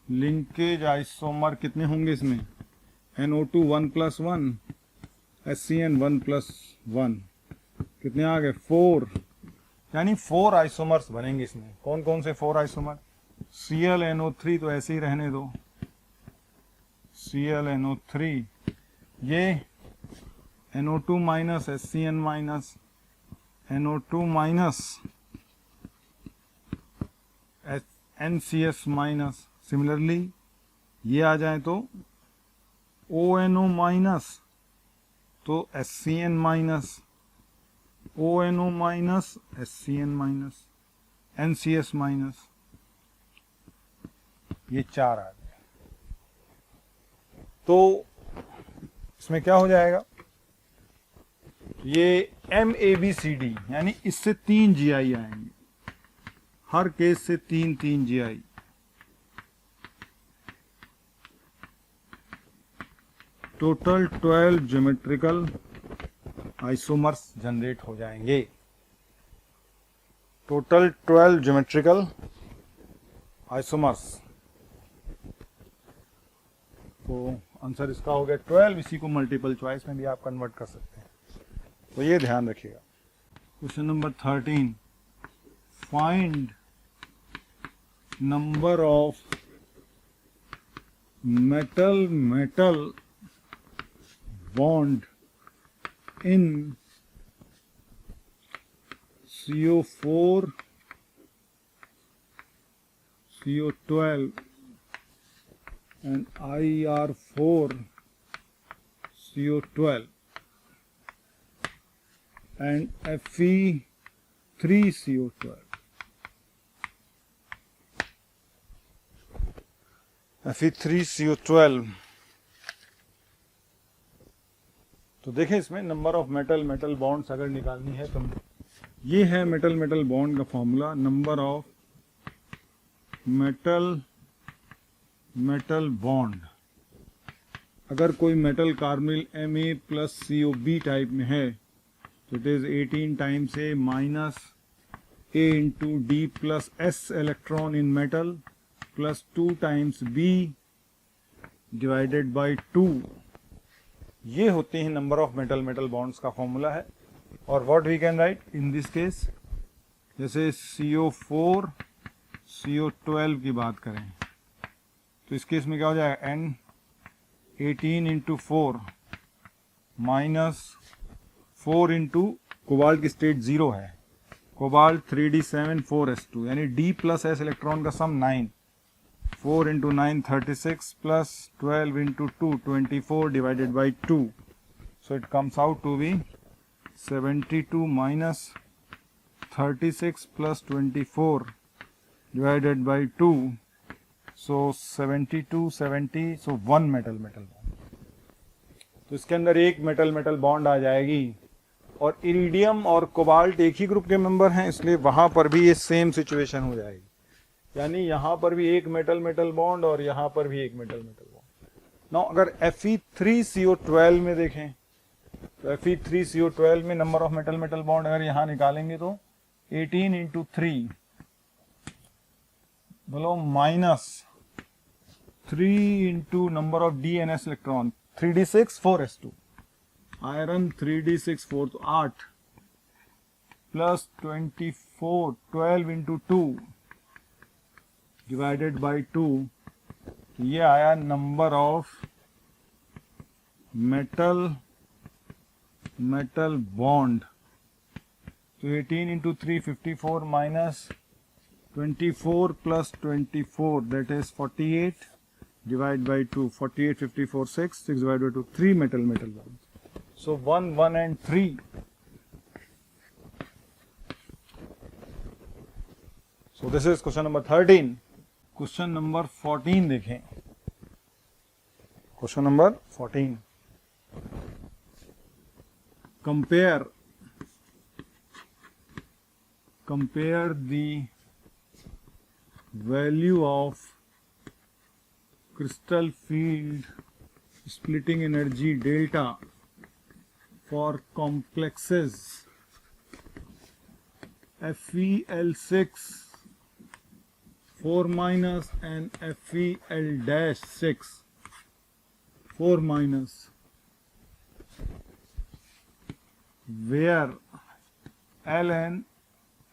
लिंकेज आइसोमर कितने होंगे इसमें? NO2 1+1, SCN 1+1, कितने आ गए? 4, यानी 4 आइसोमर्स बनेंगे इसमें। कौन कौन से 4 आइसोमर? ClNO3 तो ऐसे ही रहने दो, ClNO3, ये NO2 minus SCN minus NO2 minus NCS minus. Similarly ये आ जाए तो ONO माइनस, तो SCN minus, ONO minus SCN minus, NCS minus, ये 4 आ गए। तो इसमें क्या हो जाएगा? ये MABCD, यानी इससे 3 GI आएंगे, हर केस से 3 GI। Total 12 geometrical isomers generate हो जाएंगे। Total 12 geometrical isomers. तो आंसर इसका हो गया 12। इसी को मल्टीपल चॉइस में भी आप कन्वर्ट कर सकते हैं, तो ये ध्यान रखिएगा। Question number 13, find number of metal metal bond in CO4 CO12 and IR4 CO12 and Fe3 CO12 Fe3 CO12। तो देखें इसमें number of metal metal bonds अगर निकालनी है तो ये है मेटल मेटल बॉन्ड का formula, number of metal metal bond. अगर कोई मेटल कार्बोनिल Ma+CO_B टाइप में है तो it is 18 times A minus A into D plus S electron in metal plus 2 times B divided by 2। ये होते हैं number of metal metal bonds का फॉर्मूला है। और what we can right in this case, जैसे CO4 CO12 की बात करें तो इस केस में क्या हो जाएगा, N 18 into 4 minus 4 into cobalt की स्टेट 0 है, कोबाल्ट 3d7 4s2 यानी D प्लस S इलेक्ट्रॉन का sum 9, 4 into 9 36 plus 12 into 2 24 divided by 2, so it comes out to be 72 minus 36 plus 24 divided by 2, so 72 70, so 1 metal metal bond. तो इसके अंदर एक मेटल मेटल बॉन्ड आ जाएगी। और इरिडियम और कोबाल्ट एक ही ग्रुप के मेंबर हैं, इसलिए वहां पर भी ये सेम सिचुएशन हो जाएगी, यानी यहां पर भी एक मेटल मेटल बॉन्ड और यहां पर भी एक मेटल मेटल बॉन्ड। नाउ अगर Fe3CO12 में देखें तो Fe3CO12 में number of metal metal bond अगर यहां निकालेंगे तो 18 इंटू 3 बोलो minus 3 into number of D and S electron 3d6 4s2, iron 3d6 4 तो 8 प्लस 24 12 इंटू 2 डिवाइडेड बाई 2, ये आया number of metal metal bond. तो 18 into 3 54 minus 24 plus 24 that is 48 divide by 2, 48 54 6 divided by 2, 3 metal bonds, so 1 1 and 3। so this is question number 13। question number 14 देखें, question number 14, compare the value of crystal field splitting energy delta for complexes FeL6 4 minus and FeL-6 4 minus, where L and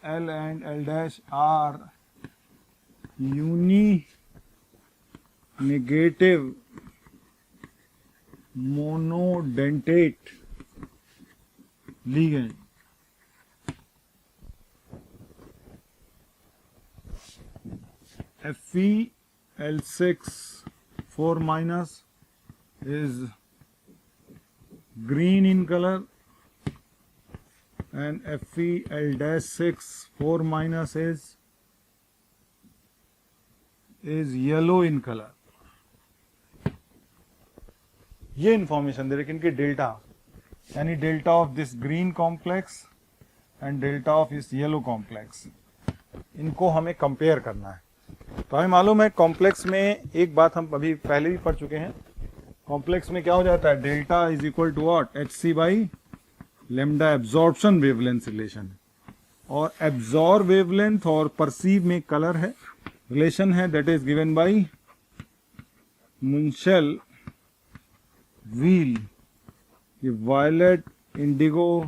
L' are uni-negative monodentate ligand। FeL6 4 minus is green in color and FeL-6 4 minus is yellow in color। ये इंफॉर्मेशन दे रहे इनके डेल्टा, यानी delta of this green complex and delta of इस येलो कॉम्प्लेक्स, इनको हमें कंपेयर करना है। तो हमें मालूम है कॉम्प्लेक्स में एक बात हम अभी पहले भी पढ़ चुके हैं, कॉम्प्लेक्स में क्या हो जाता है, delta is equal to what, HC by lambda absorption wavelength relation. और एब्जॉर्ब वेवलेंथ और परसीव में कलर है, रिलेशन है that is given by Munsell wheel, ये वायलेट, इंडिगो,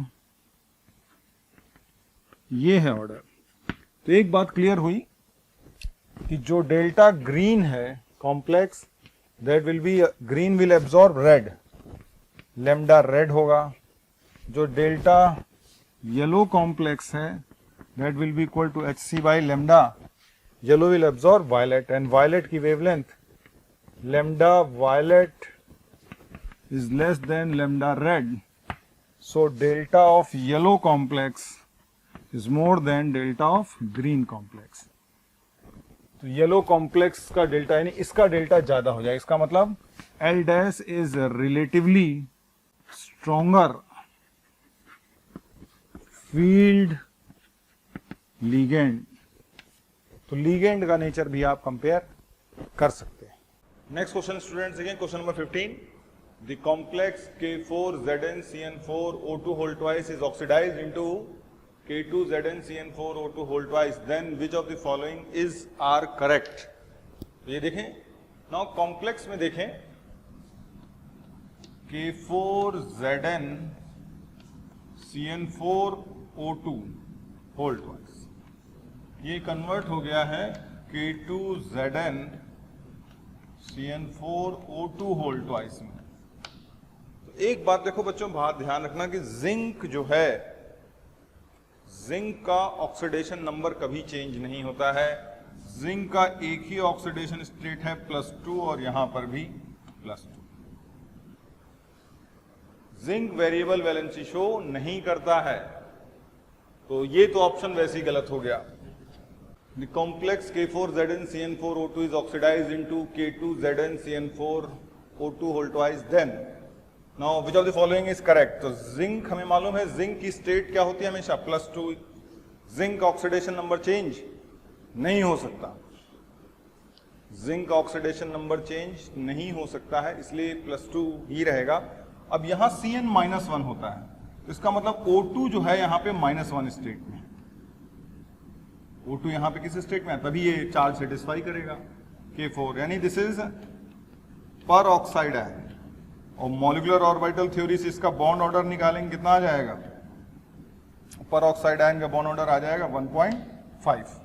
ये है ऑर्डर। तो एक बात क्लियर हुई कि जो डेल्टा ग्रीन है complex, that will be, green will absorb red, lambda red होगा। जो डेल्टा येलो कॉम्प्लेक्स है that will be equal to HC by lambda, yellow will absorb violet, and violet की wavelength lambda violet is less than lambda red, so delta of yellow complex is more than delta of green complex। तो येलो कॉम्प्लेक्स का डेल्टा यानी इसका डेल्टा ज्यादा हो जाएगा, इसका मतलब L dash is relatively stronger field ligand. तो लीगेंड का नेचर भी आप कंपेयर कर सकते हैं। Next question students, again question number 15, the complex K4ZnCN4O2 whole twice is oxidized into K2ZnCN4O2 whole twice, then which of the following is are correct? तो ये देखें नाउ कॉम्प्लेक्स में देखें K4ZnCN4O2 whole twice, ये कन्वर्ट हो गया है K2ZnCN4O2 whole twice में। एक बात देखो बच्चों, बात ध्यान रखना कि जिंक जो है, जिंक का ऑक्सीडेशन नंबर कभी चेंज नहीं होता है। जिंक का एक ही ऑक्सीडेशन स्टेट है +2 और यहां पर भी +2। जिंक वेरिएबल वैलेंसी शो नहीं करता है, तो ये तो ऑप्शन वैसे ही गलत हो गया। The complex K4ZnCN4O2 is oxidised into K2ZnCN4O2 whole twice, then now which of the following is correct. तो जिंक हमें मालूम है, जिंक की स्टेट क्या होती है हमेशा +2। जिंक ऑक्सीडेशन नंबर चेंज नहीं हो सकता, जिंक ऑक्सीडेशन नंबर चेंज नहीं हो सकता है, इसलिए +2 ही रहेगा। अब यहां Cn-1 होता है, तो इसका मतलब O2 जो है यहां पे -1 स्टेट में, O2 यहां पे किस स्टेट में है, तभी ये चार्ज सेटिस्फाई करेगा K4, यानी दिस इज पर ऑक्साइड है। और मॉलिक्यूलर ऑर्बिटल थ्योरी से इसका बॉन्ड ऑर्डर निकालेंगे, कितना आ जाएगा, पर ऑक्साइड आयन का बॉन्ड ऑर्डर आ जाएगा 1.5।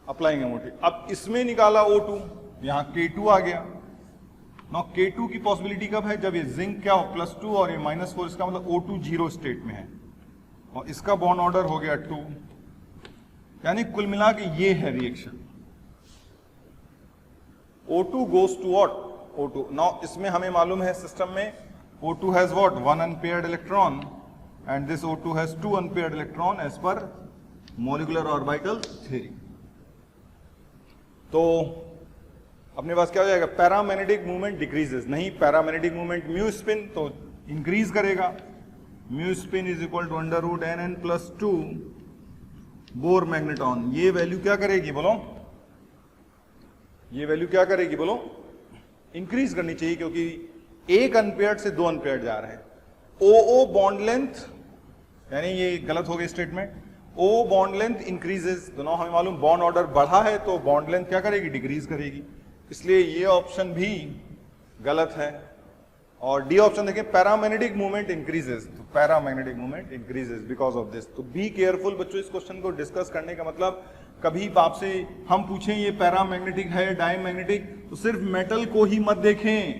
अप्लाइंग मोटी, अब इसमें निकाला O2, यहां K2 आ गया। ना K2 की पॉसिबिलिटी कब है, जब ये जिंक क्या हो +2 और ये -4, इसका मतलब O2 जीरो स्टेट में है और इसका बॉन्ड ऑर्डर हो गया 2, यानी कुल मिला के ये है reaction. O2 goes to what, O2। Now इसमें हमें मालूम है सिस्टम में O2 has what 1 unpaired electron and this O2 has 2 unpaired electron as per molecular orbital theory. तो अपने पास क्या हो जाएगा, पैरामैग्नेटिक मूवमेंट डिक्रीजेस, नहीं पैरामैग्नेटिक मूवमेंट म्यू स्पिन तो इंक्रीज करेगा। Mu spin is equal to √NN+2 Bohr magneton. ये वैल्यू क्या करेगी बोलो, ये वैल्यू क्या करेगी बोलो, इंक्रीज करनी चाहिए, क्योंकि 1 अनपेयर्ड से 2 अनपेयर्ड जा रहे हैं। OO बॉन्ड लेंथ, यानी ये गलत हो गई statement, O bond length increases, दोनों हमें मालूम बॉन्ड ऑर्डर बढ़ा है तो बॉन्ड लेंथ क्या करेगी, डिक्रीज करेगी, इसलिए ये ऑप्शन भी गलत है। और डी ऑप्शन देखें, पैरामैग्नेटिक मूवमेंट इंक्रीजेस, तो paramagnetic movement increases because of this. तो बी केयरफुल बच्चों, इस क्वेश्चन को डिस्कस करने का मतलब, कभी आपसे हम पूछें ये पैरामैग्नेटिक है डायमैग्नेटिक, तो सिर्फ मेटल को ही मत देखें,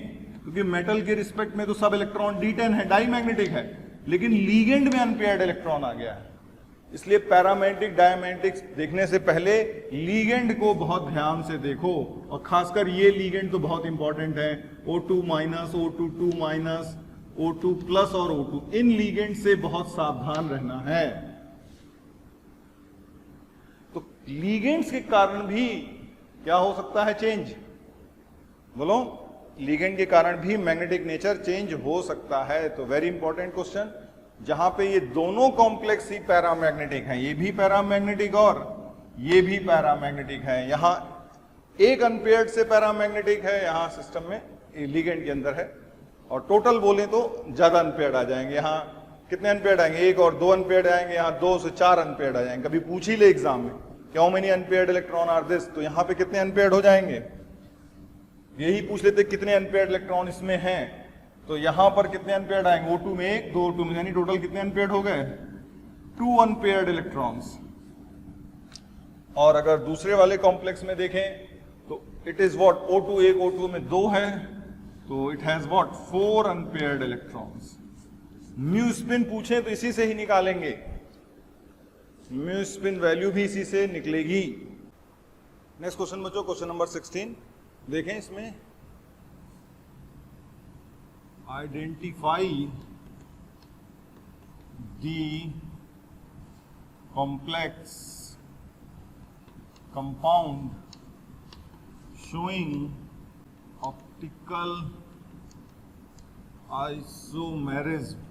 क्योंकि मेटल के रिस्पेक्ट में तो सब इलेक्ट्रॉन D10 है, डायमैग्नेटिक है, लेकिन लीगेंड में अनपेयर्ड इलेक्ट्रॉन आ गया है, इसलिए पैरामैग्नेटिक डायमैग्नेटिक देखने से पहले लीगेंड को बहुत ध्यान से देखो, और खासकर ये लीगेंड तो बहुत इंपॉर्टेंट है, O2-, O2-2-, O2+ और O2, इन लीगेंड से बहुत सावधान रहना है। तो लीगेंड्स के कारण भी क्या हो सकता है, चेंज, बोलो, लीगेंड के कारण भी मैग्नेटिक नेचर चेंज हो सकता है। तो वेरी इंपॉर्टेंट क्वेश्चन, जहां पे ये दोनों कॉम्प्लेक्स ही पैरामैग्नेटिक हैं, ये भी पैरामैग्नेटिक और ये भी पैरामैग्नेटिक है, यहां एक अनपेयर्ड से पैरामैग्नेटिक है, यहां सिस्टम में लीगेंड के अंदर है, और टोटल बोले तो ज्यादा अनपेयर्ड आ जाएंगे। यहां कितने अनपेयर्ड आएंगे, 1 और 2 अनपेयर्ड आएंगे, यहां 2 से 4 अनपेयर्ड आ जाएंगे। कभी पूछ ही ले एग्जाम में how many unpaired electron are this, तो यहां पे कितने अनपेयर्ड हो जाएंगे, यही पूछ लेते कितने अनपेयर्ड इलेक्ट्रॉन इसमें हैं, तो यहां पर कितने अनपेयर्ड आएंगे, O2 में 1 2 2 में, यानी टोटल कितने अनपेयर्ड हो गए, 2 अनपेयर्ड इलेक्ट्रॉन्स। और अगर दूसरे वाले कॉम्प्लेक्स में देखें तो it is what, O2 1 O2 में 2 है, तो it has what 4 unpaired electrons. Mu spin पूछे तो इसी से ही निकालेंगे, म्यू स्पिन वैल्यू भी इसी से निकलेगी। नेक्स्ट क्वेश्चन बच्चों, क्वेश्चन नंबर 16 देखें, इसमें identify the complex compound showing optical isomerism,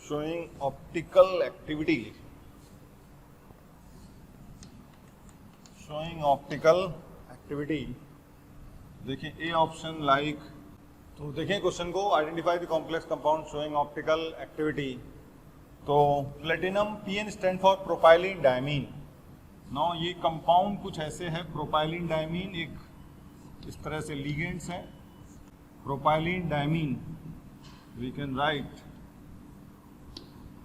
showing optical activity, showing optical activity। देखिए ए ऑप्शन लाइक, तो देखें क्वेश्चन को, identify the complex compound showing optical activity. तो platinum, PN stand for propylene diamine. Now ये कंपाउंड कुछ ऐसे है, प्रोपाइलिन डायमीन, एक इस तरह से लिगेंड्स हैं, propylene diamine, we can write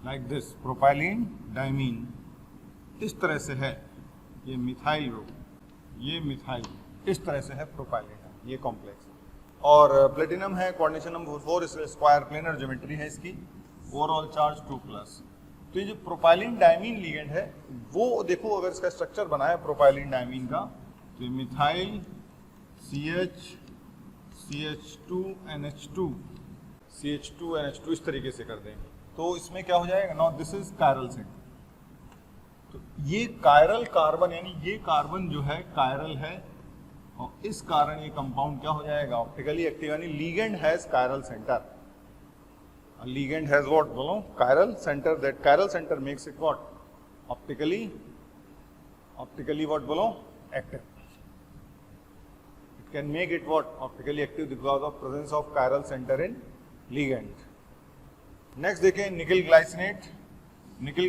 like this, propylene diamine इस तरह से है, ये मिथाइल ग्रुप, ये मिथाइल, इस तरह से है प्रोपाइलिन, ये कॉम्प्लेक्स। और प्लेटिनम है कोऑर्डिनेशन नंबर 4, इसलिए स्क्वायर प्लेनर ज्योमेट्री है इसकी, ओवरऑल चार्ज 2+। तो ये जो प्रोपाइलिन डायमीन लिगेंड है वो देखो, अगर इसका स्ट्रक्चर बना है प्रोपाइलिन डायमीन का, तो ये मिथाइल CH CH2NH2 CH2NH2 इस तरीके से कर दें, तो इसमें क्या हो जाएगा, now this is chiral centre. तो ये कायरल कार्बन, यानी ये कार्बन जो है कायरल है, और इस कारण ये कंपाउंड क्या हो जाएगा, ऑप्टिकली एक्टिव, यानी ligand has chiral centre. A ligand has what, बोलो, chiral center, that chiral center makes it what, optically what, बोलो, active, it can make it what, optically active because of presence of chiral center in ligand। next देखें nickel glycinate, nickel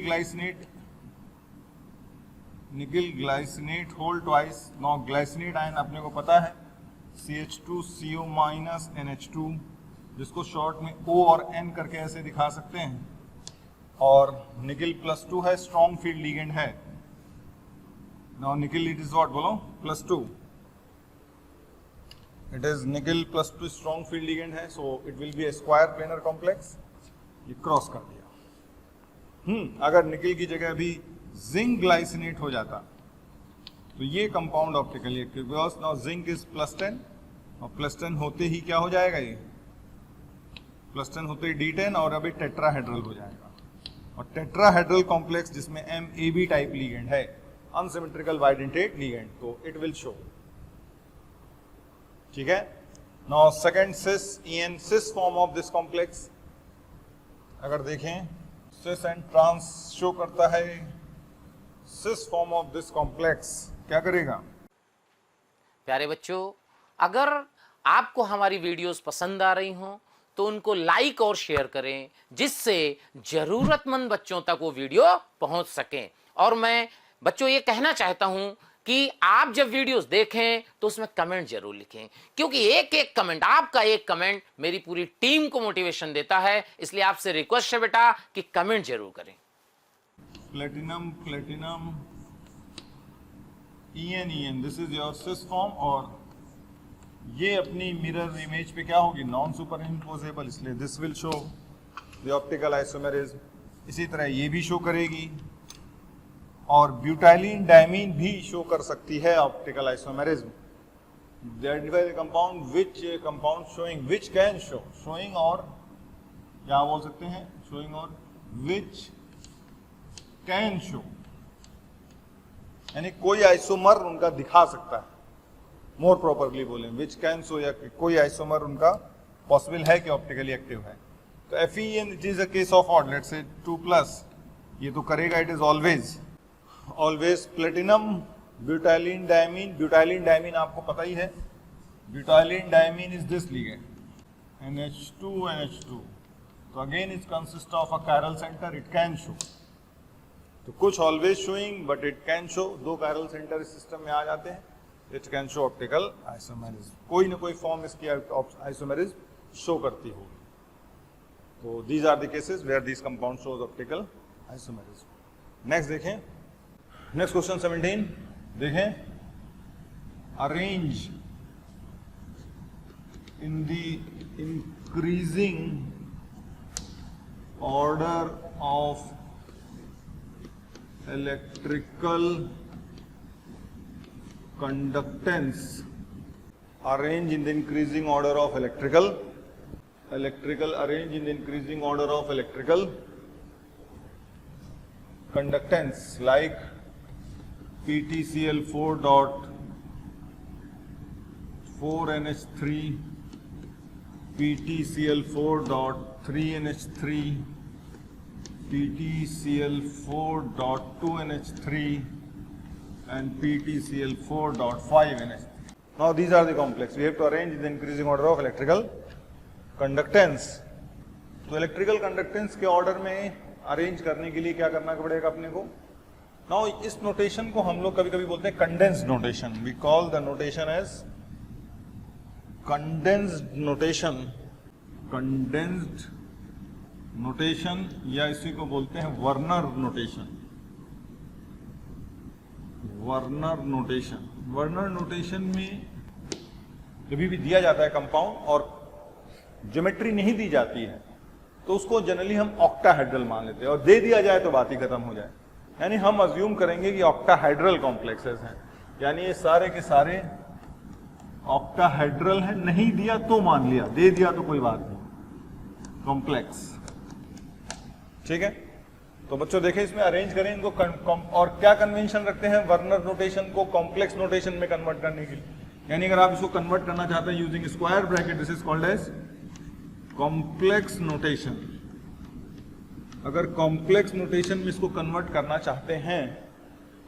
glycinate whole twice. Now glycinate ion अपने को पता है, CH2CO- NH2, जिसको शॉर्ट में O और N करके ऐसे दिखा सकते हैं, और निकिल +2 है, स्ट्रॉन्ग फील्ड लिगेंड है। Now nickel it is what, बोलो, +2, it is nickel +2 strong field ligand है, so it will be a square planar complex. ये क्रॉस कर दिया। अगर निकिल की जगह भी जिंक ग्लाइसिनेट हो जाता तो ये compound optically active, because now zinc is +10, और +10 होते ही क्या हो जाएगा, ये +10 होते ही D10, और अभी टेट्राहेड्रल हो जाएगा। और टेट्राहेड्रल कॉम्प्लेक्स जिसमें MAB टाइप लिगेंड है, अनसिमेट्रिकल बाइडेंटेट लिगेंड, तो इट विल शो, ठीक है। Now second cis EN, cis form of this complex, अगर देखें सिस एंड ट्रांस शो करता है। Cis form of this complex क्या करेगा, प्यारे बच्चों, अगर आपको हमारी वीडियोस पसंद आ रही हों तो उनको लाइक और शेयर करें, जिससे जरूरतमंद बच्चों तक वो वीडियो पहुंच सके। और मैं बच्चों ये कहना चाहता हूं कि आप जब वीडियोस देखें तो उसमें कमेंट जरूर लिखें, क्योंकि एक एक कमेंट, आपका एक कमेंट मेरी पूरी टीम को मोटिवेशन देता है। इसलिए आपसे रिक्वेस्ट है बेटा कि कमेंट जरूर करें। Platinum EN, this is your cis form, और ये अपनी मिरर इमेज पे क्या होगी, नॉन सुपर इम्पोजेबल, इसलिए this will show the optical isomerism. इसी तरह ये भी शो करेगी, और ब्यूटाइलिन डायमीन भी शो कर सकती है optical isomerism. Identify the compound, which compound showing, which can show, showing और क्या बोल सकते हैं, शोइंग और विच कैन शो, यानी कोई आइसोमर उनका दिखा सकता है, मोर प्रॉपरली बोलें विच कैन शो, या कोई आइसोमर उनका पॉसिबल है कि ऑप्टिकली एक्टिव है। तो FEN it is a case of odd, let's say 2+, ये तो करेगा, it is always platinum butylene diamine आपको पता ही है, butylene diamine is this ligand NH2 NH2, तो again it consist of a chiral centre, it can show, तो कुछ always showing but it can show, दो पैरेलल सेंटर इस सिस्टम में आ जाते हैं, it can show optical isomerism, कोई ना कोई फॉर्म इसकी आइसोमेरिज्म शो करती होगी। तो these are the cases where this compound shows optical isomerism. Next देखें, नेक्स्ट क्वेश्चन 17 देखें, arrange in the increasing order of electrical conductance, arrange in the increasing order of electrical arrange in the increasing order of electrical conductance like PtCl4 dot 4NH3, PtCl4 dot 3NH3, PtCl4.2NH3 and PtCl4.5NH3. Now these are the complex. We have to arrange in the increasing order of electrical conductance. तो electrical conductance के order में arrange करने के लिए क्या करना पड़ेगा अपने को? Now इस notation को हम लोग कभी कभी बोलते हैं condensed notation. We call the notation as condensed notation. Condensed notation, या इसी को बोलते हैं Werner notation. Werner notation, Werner notation में जब भी दिया जाता है कंपाउंड और ज्योमेट्री नहीं दी जाती है तो उसको जनरली हम ऑक्टाहेड्रल मान लेते हैं, और दे दिया जाए तो बात ही खत्म हो जाए। यानी हम अज्यूम करेंगे कि ऑक्टाहेड्रल कॉम्प्लेक्सेस हैं, यानी ये सारे के सारे ऑक्टाहेड्रल हैं, नहीं दिया तो मान लिया, दे दिया तो कोई बात नहीं, कॉम्प्लेक्स। ठीक है, तो बच्चों देखें इसमें अरेंज करें इनको और क्या कन्वेंशन रखते हैं वर्नर नोटेशन को कॉम्प्लेक्स नोटेशन में कन्वर्ट करने के लिए। यानी अगर आप इसको कन्वर्ट करना चाहते हैं using square bracket, this is called as complex notation. अगर कॉम्प्लेक्स नोटेशन में इसको कन्वर्ट करना चाहते हैं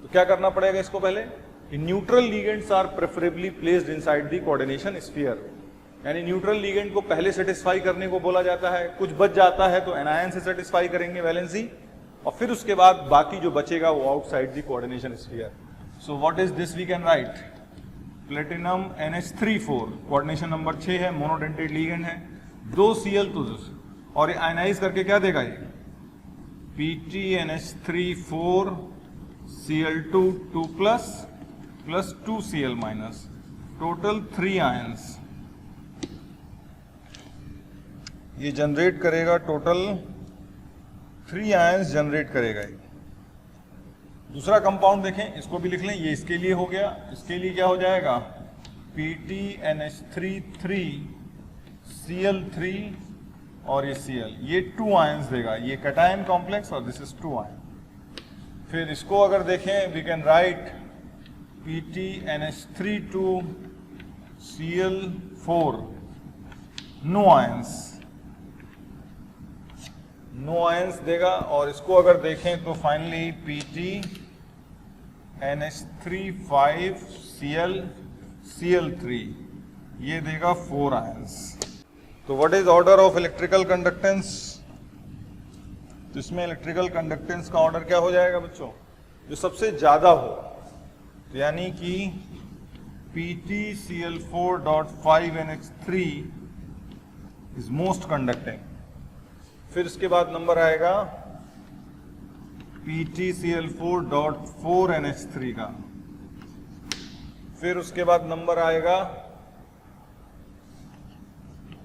तो क्या करना पड़ेगा इसको पहले, neutral ligands are preferably placed inside the coordination sphere. यानी न्यूट्रल लिगेंड को पहले सेटिस्फाई करने को बोला जाता है, कुछ बच जाता है तो एनायन से सेटिस्फाई करेंगे वैलेंसी, और फिर उसके बाद बाकी जो बचेगा वो outside the coordination sphere. So what is this we can write, platinum NH3,4 coordination number 6 है, मोनोडेंटेड लिगेंड है, 2 Cl तो और ये आयनाइज करके क्या देगा ये PtNH3,4 Cl2 2 plus 2 Cl minus, total 3 ions ये जनरेट करेगा, टोटल 3 आयंस जनरेट करेगा ये। दूसरा कंपाउंड देखें, इसको भी लिख लें, ये इसके लिए हो गया, इसके लिए क्या हो जाएगा PtNH3 Cl3 और ये Cl, ये 2 आयंस देगा, ये कैटायन कॉम्प्लेक्स और दिस इज 2 आयन। फिर इसको अगर देखें we can write PtNH3 Cl4 no ions, no ions देगा, और इसको अगर देखें तो फाइनली PtNH3 Cl3 ये देगा 4 आयंस। तो what is order of electrical conductance, तो इसमें इलेक्ट्रिकल कंडक्टेंस का ऑर्डर क्या हो जाएगा बच्चों, जो सबसे ज्यादा हो, तो यानी कि PtCl4.5NH3 इज मोस्ट कंडक्टिंग। फिर इसके बाद नंबर आएगा PtCl4.4NH3 का, फिर उसके बाद नंबर आएगा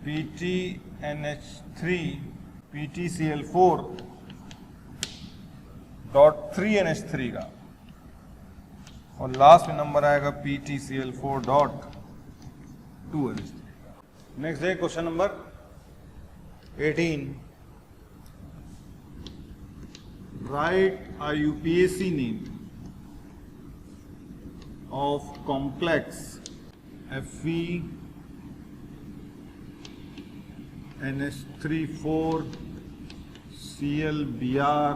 PtCl4.3NH3 का, और लास्ट में नंबर आएगा PtCl4.2NH3। नेक्स्ट है question number 18, write a UPAC name of complex Fe NH3,4 ClBr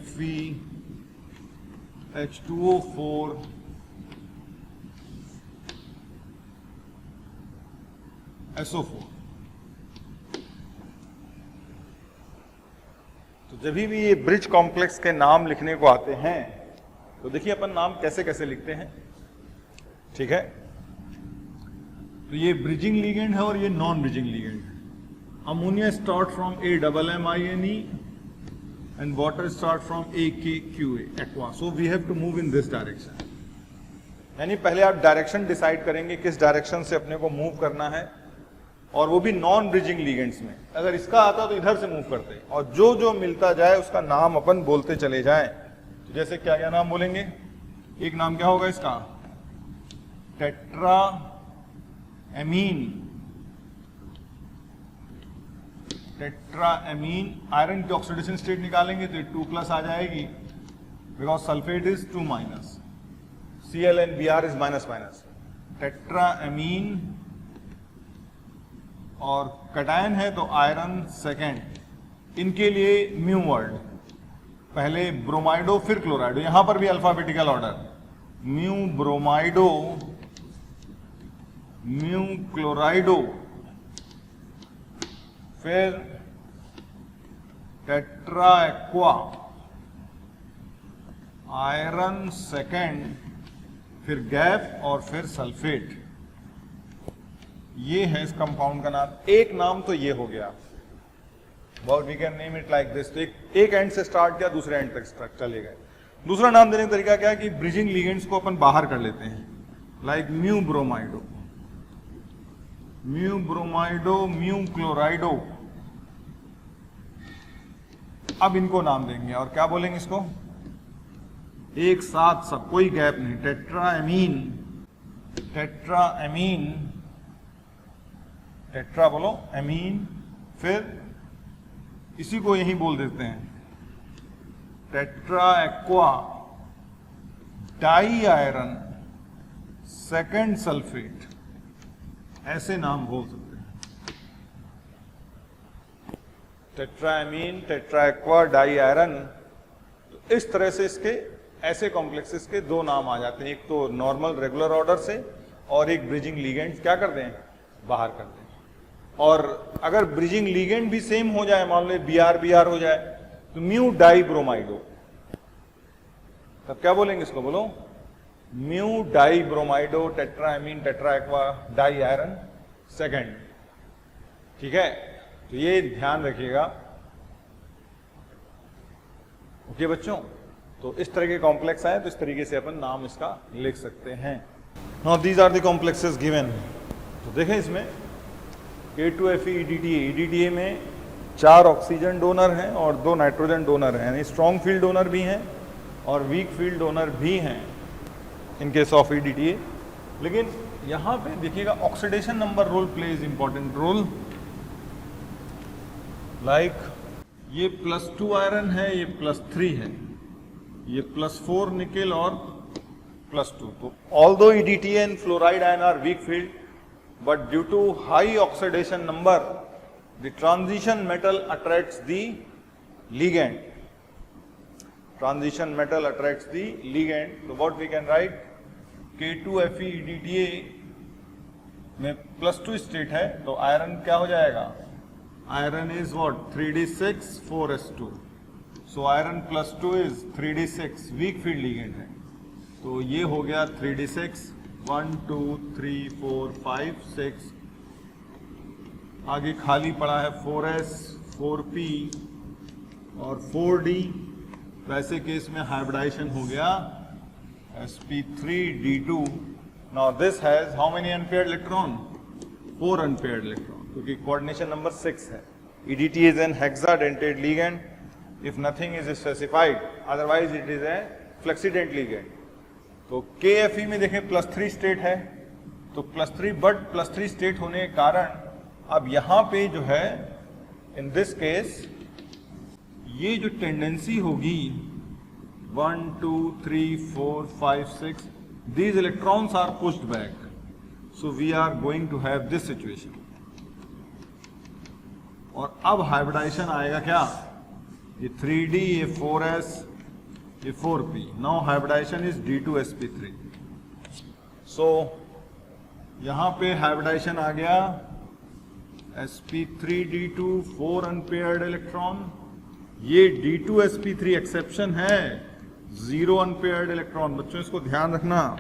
Fe H2O4 SO4। तो जब भी ये ब्रिज कॉम्प्लेक्स के नाम लिखने को आते हैं तो देखिए अपन नाम कैसे कैसे लिखते हैं, ठीक है। तो ये ब्रिजिंग लिगेंड है और ये नॉन ब्रिजिंग लिगेंड है। Ammonia start from AMMINE and water start from AKQA, aqua. So we have to move in this direction. यानी पहले आप डायरेक्शन डिसाइड करेंगे किस डायरेक्शन से अपने को मूव करना है, और वो भी नॉन ब्रिजिंग लिगेंड्स में। अगर इसका आता तो इधर से मूव करते हैं, और जो जो मिलता जाए उसका नाम अपन बोलते चले जाएं। तो जैसे क्या क्या नाम बोलेंगे, एक नाम क्या होगा इसका, tetra amine. Tetra amine, iron की ऑक्सीडेशन स्टेट निकालेंगे तो 2+ आ जाएगी, because sulphate is 2-, Cl and Br is -। Tetra amine, और कटायन है तो आयरन सेकेंड। इनके लिए म्यू वर्ड, पहले ब्रोमाइडो फिर क्लोराइडो, यहां पर भी अल्फाबेटिकल ऑर्डर, म्यू ब्रोमाइडो, म्यू क्लोराइडो, फिर टेट्रा एक्वा, आयरन सेकेंड, फिर गैप और फिर सल्फेट। ये है इस कंपाउंड का नाम। एक नाम तो ये हो गया, बहुत we can name it like this. एक एंड से स्टार्ट किया, दूसरे एंड तक चले गए। दूसरा नाम देने का तरीका क्या है कि ब्रिजिंग लिगेंड्स को अपन बाहर कर लेते हैं, लाइक म्यू ब्रोमाइडो, म्यू ब्रोमाइडो, म्यू क्लोराइडो। अब इनको नाम देंगे और क्या बोलेंगे इसको, एक साथ सब, कोई गैप नहीं। Tetra amine, tetra amine, tetra बोलो, एमीन, फिर इसी को यही बोल देते हैं tetra aqua, di iron second sulphate, ऐसे नाम बोल सकते हैं। Tetra amine, tetra aqua, di iron. तो इस तरह से इसके ऐसे कॉम्प्लेक्सेस के दो नाम आ जाते हैं, एक तो नॉर्मल रेगुलर ऑर्डर से, और एक ब्रिजिंग लिगेंड क्या कर दें, बाहर कर दें। और अगर ब्रिजिंग लिगेंड भी सेम हो जाए, मान लो Br हो जाए, तो म्यू डाई ब्रोमाइडो, तब क्या बोलेंगे इसको, बोलो mu di bromido, tetra amine, tetra aqua, di iron second, ठीक है। तो ये ध्यान रखिएगा, ओके बच्चों। तो इस तरह के कॉम्प्लेक्स आए तो इस तरीके से अपन नाम इसका लिख सकते हैं। Now these are the complexes given. तो देखें इसमें K2Fe EDTA, EDTA में 4 ऑक्सीजन डोनर हैं और 2 नाइट्रोजन डोनर हैं, यानी स्ट्रॉन्ग फील्ड डोनर भी हैं और वीक फील्ड डोनर भी हैं इन केस ऑफ EDTA। लेकिन यहाँ पे देखिएगा oxidation number role plays important role. Like ये +2 आयरन है, ये +3 है, ये +4 निकेल और +2। तो although EDTA and fluoride ion are weak field, but due to high oxidation number, the transition metal attracts the ligand. Transition metal attracts the ligand. So what we can write, K2Fe EDTA में +2 स्टेट है, तो आयरन क्या हो जाएगा, iron is what, 3d6 4s2। So iron +2 is 3d6, week field ligand है, तो ये हो गया 3d6, 1 2 3 4 5 6, आगे खाली पड़ा है 4s 4p और 4d। वैसे केस में हाइब्रिडाइजेशन हो गया sp3d2। Now this has how many unpaired electron, 4 unpaired electron, क्योंकि कोऑर्डिनेशन नंबर 6 है। EDTA is an hexadentate ligand if nothing is specified, otherwise it is a flexident ligand। तो KFE में देखें +3 स्टेट है, तो +3, बट +3 स्टेट होने के कारण अब यहां पे जो है इन दिस केस ये जो टेंडेंसी होगी 1 2 3 4 5 6, these electrons are pushed back, so we are going to have this situation। और अब हाइब्रिडाइजेशन आएगा क्या, ये 3d, ये 4s, ये 4p। Now hybridisation is D2sp3। सो यहां पे हाइब्रिडाइजेशन आ गया sp3d2, 4 अनपेयर्ड इलेक्ट्रॉन, ये D2sp3 एक्सेप्शन है, 0 अनपेयर्ड इलेक्ट्रॉन। बच्चों इसको ध्यान रखना,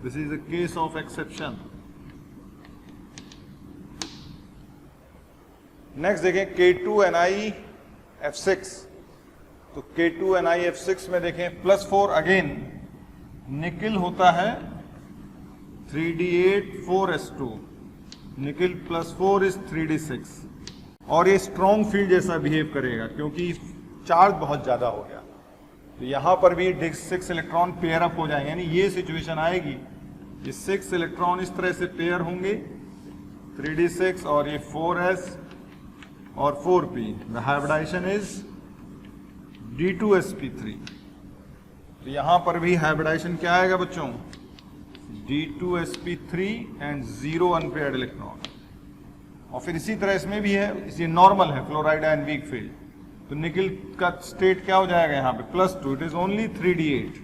this is a case of exception. Next देखें K2NiF6। तो K2NiF6 में देखें +4 अगेन निकिल होता है 3d8 4s2, nickel +4 is 3d6, और ये स्ट्रॉन्ग फील्ड जैसा बिहेव करेगा क्योंकि चार्ज बहुत ज्यादा हो गया। तो यहां पर भी 6 इलेक्ट्रॉन पेयर अप हो जाएंगे, यानी ये सिचुएशन आएगी, ये 6 इलेक्ट्रॉन इस तरह से पेयर होंगे 3d6 और ये 4s और 4p। The hybridisation is D2sp3। तो यहां पर भी हाइब्रिडाइजेशन क्या आएगा बच्चों, D2sp3 एंड 0 अनपेयर्ड इलेक्ट्रॉन। और फिर इसी तरह इसमें भी है, ये नॉर्मल है फ्लोराइड एंड वीक फील्ड। तो निकिल का स्टेट क्या हो जाएगा यहाँ पे +2, इट इज ओनली 3d8।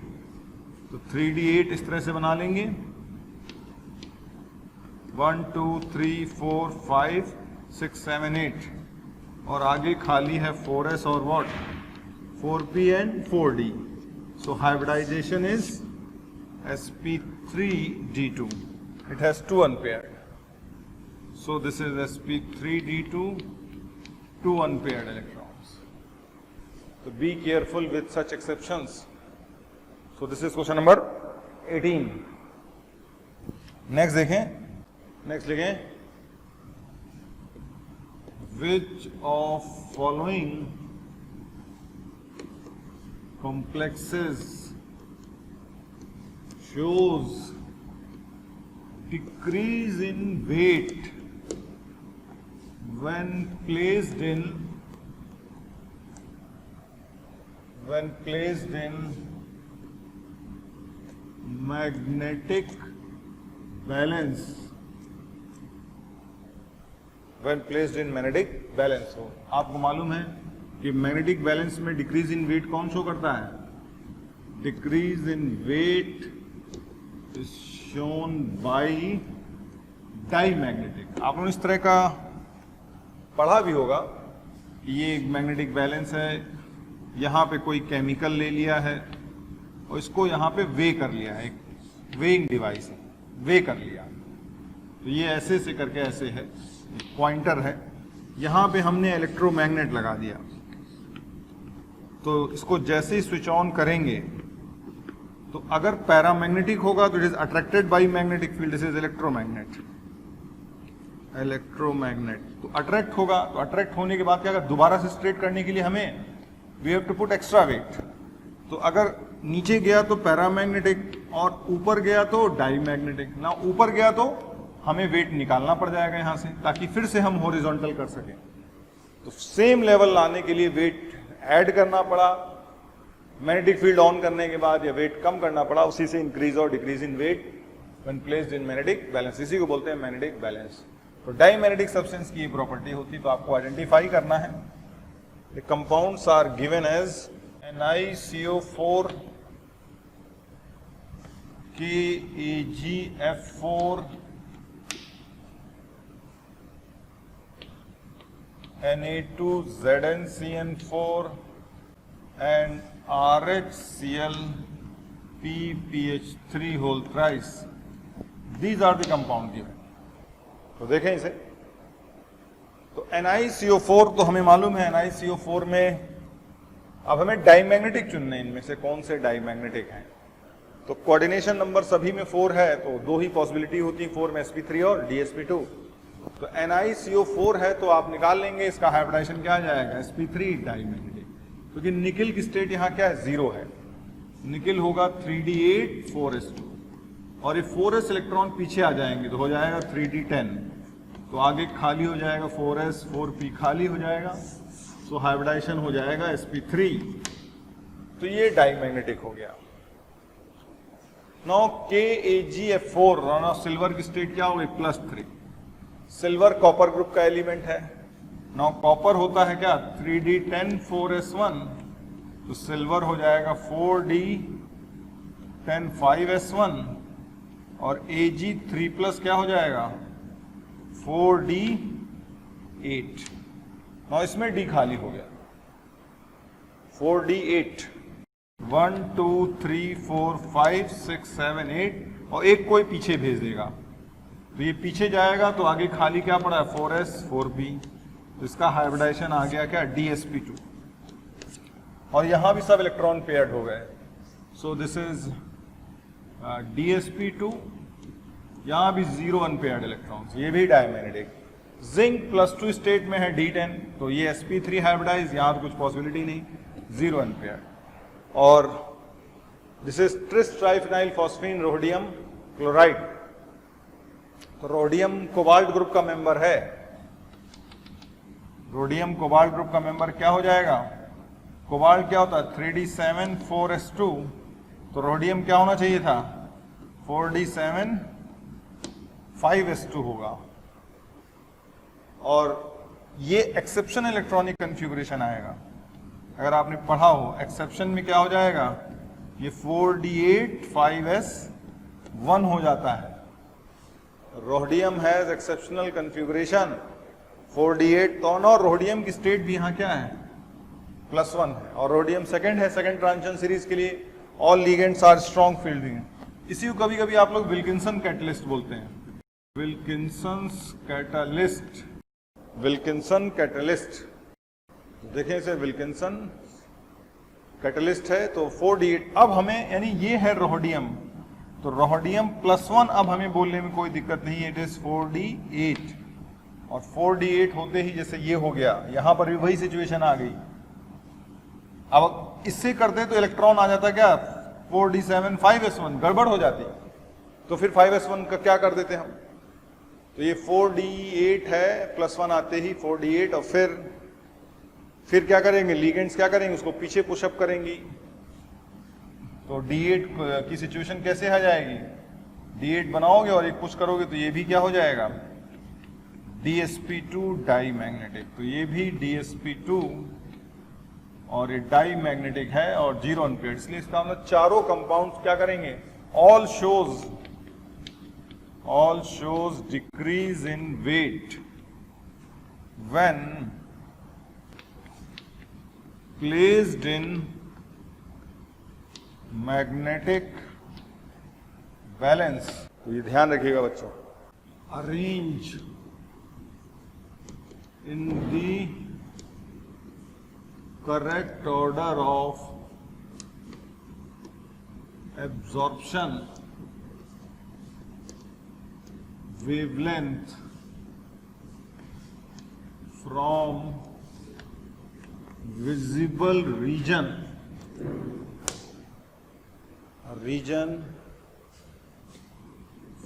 तो 3d8 इस तरह से बना लेंगे, 1 2 3 4 5 6 7 8, और आगे खाली है 4s और what 4p and 4d। So hybridisation is sp3d2, it has 2 unpaired, so this is sp3d2, 2 unpaired electrons. So be careful with such exceptions. So this is question number 18. next देखें, next लिखें, which of following complexes shows decrease in weight when placed in magnetic balance, हो। आपको मालूम है कि मैग्नेटिक बैलेंस में डिक्रीज इन वेट कौन शो करता है, decrease in weight is shown by diamagnetic. आप लोगों ने इस तरह का पढ़ा भी होगा, ये मैग्नेटिक बैलेंस है, यहाँ पे कोई केमिकल ले लिया है और इसको यहाँ पे वे कर लिया है, एक वेइंग डिवाइस है, वे कर लिया। तो ये ऐसे से करके ऐसे है, पॉइंटर है, यहाँ पे हमने इलेक्ट्रोमैग्नेट लगा दिया। तो इसको जैसे ही स्विच ऑन करेंगे तो अगर पैरामैग्नेटिक होगा तो it is attracted by magnetic field, this is electromagnet. तो अट्रैक्ट होगा, तो अट्रैक्ट होने के बाद क्या, अगर दोबारा से स्ट्रेट करने के लिए हमें we have to put extra weight. तो अगर नीचे गया तो पैरामैग्नेटिक और ऊपर गया तो डाईमैग्नेटिक। ना ऊपर गया तो हमें वेट निकालना पड़ जाएगा यहाँ से, ताकि फिर से हम हॉरिजॉन्टल कर सकें। तो सेम लेवल लाने के लिए वेट ऐड करना पड़ा, मैग्नेटिक फील्ड ऑन करने के बाद या वेट कम करना पड़ा, उसी से इंक्रीज और decrease in weight when placed in magnetic balance, इसी को बोलते हैं मैग्नेटिक बैलेंस। तो डाईमैग्नेटिक सब्सटेंस की प्रॉपर्टी होती, तो आपको आइडेंटिफाई करना है। The compounds are given as NiCO4, KAgF4, Na2ZnCN4 and RHClPPH3 whole thrice. These are the compound given. तो देखें इसे, तो NiCO4 तो हमें मालूम है, NiCO4 में अब हमें डाईमैग्नेटिक चुनने, इनमें से कौन से डाईमैग्नेटिक हैं। तो कोऑर्डिनेशन नंबर सभी में 4 है, तो दो ही पॉसिबिलिटी होती है, 4 में sp3 और dsp2। तो NiCO4 है तो आप निकाल लेंगे, इसका हाइब्रिडाइजेशन क्या आ जाएगा, sp3 डाईमैग्नेटिक, क्योंकि निकिल की स्टेट यहाँ क्या है, 0 है। निकिल होगा 3d8 4s2, और ये 4s इलेक्ट्रॉन पीछे आ जाएंगे तो हो जाएगा 3d10, तो आगे खाली हो जाएगा 4s 4p खाली हो जाएगा, सो हाइब्रिडाइजेशन हो जाएगा sp3। तो ये डाईमैग्नेटिक हो गया। नाउ KAgF4, नाउ सिल्वर की स्टेट क्या हो गई, +3। सिल्वर कॉपर ग्रुप का एलिमेंट है। नाउ कॉपर होता है क्या, 3d10 4s1, तो सिल्वर हो जाएगा 4d10 5s1, और Ag3+ क्या हो जाएगा, 4d8। नाउ इसमें d खाली हो गया, 4d8 1 2 3 4 5 6 7 8 और एक कोई पीछे भेज देगा, तो ये पीछे जाएगा तो आगे खाली क्या पड़ा है 4s 4b, तो इसका हाइब्रिडाइजेशन आ गया क्या dsp2 और यहां भी सब इलेक्ट्रॉन पेयर्ड हो गए, सो दिस इज dsp2, यहां भी 0 अनपेयर्ड इलेक्ट्रॉन्स, ये भी डायमैग्नेटिक। जिंक +2 स्टेट में है d10, तो ये sp3 हाइब्रिडाइज, यहां तो कुछ पॉसिबिलिटी नहीं, 0 अनपेयर्ड। और this is tris triphenyl phosphine rhodium chloride, तो रोडियम कोबाल्ट ग्रुप का मेंबर है, रोडियम कोबाल्ट ग्रुप का मेंबर क्या हो जाएगा, कोबाल्ट क्या होता है 3d7 4s2, तो रोडियम क्या होना चाहिए था 4d7 5s2 होगा, और ये एक्सेप्शन इलेक्ट्रॉनिक कन्फिगुरेशन आएगा, अगर आपने पढ़ा हो एक्सेप्शन में क्या हो जाएगा, ये 4d8 5s1 हो जाता है। Rhodium has exceptional configuration 4d8, तो और रोडियम की स्टेट भी यहाँ क्या है +1 है, और रोडियम सेकंड है, सेकंड ट्रांजिशन सीरीज के लिए all ligands are strong fielding. इसी को कभी कभी आप लोग विल्किंसन कैटलिस्ट बोलते हैं, विल्किंसन्स कैटलिस्ट, विल्किंसन कैटलिस्ट, देखें इसे विल्किंसन कैटलिस्ट है, तो 4d8 अब हमें यानी ये है रोडियम, तो रोडियम +1 अब हमें बोलने में कोई दिक्कत नहीं है, इट इज 4d8, और 4d8 होते ही जैसे ये हो गया, यहां पर भी वही सिचुएशन आ गई। अब इससे करते तो इलेक्ट्रॉन आ जाता क्या 4d7 5s1, गड़बड़ हो जाती, तो फिर 5s1 का क्या कर देते हम, तो ये 4d8 है, +1 आते ही 4d8, और फिर क्या करेंगे, लिगेंड्स क्या करेंगे, उसको पीछे पुशअप करेंगी, तो d8 की सिचुएशन कैसे आ जाएगी, d8 बनाओगे और एक पुश करोगे तो ये भी क्या हो जाएगा dsp2 डाईमैग्नेटिक, तो ये भी dsp2 और ये डाईमैग्नेटिक है और 0 अनपेयर्ड, इसलिए इसका मतलब चारों कंपाउंड्स क्या करेंगे, all shows decrease in weight when placed in magnetic balance। तो ये ध्यान रखिएगा बच्चों, arrange in the correct order of absorption wavelength from visible region, a region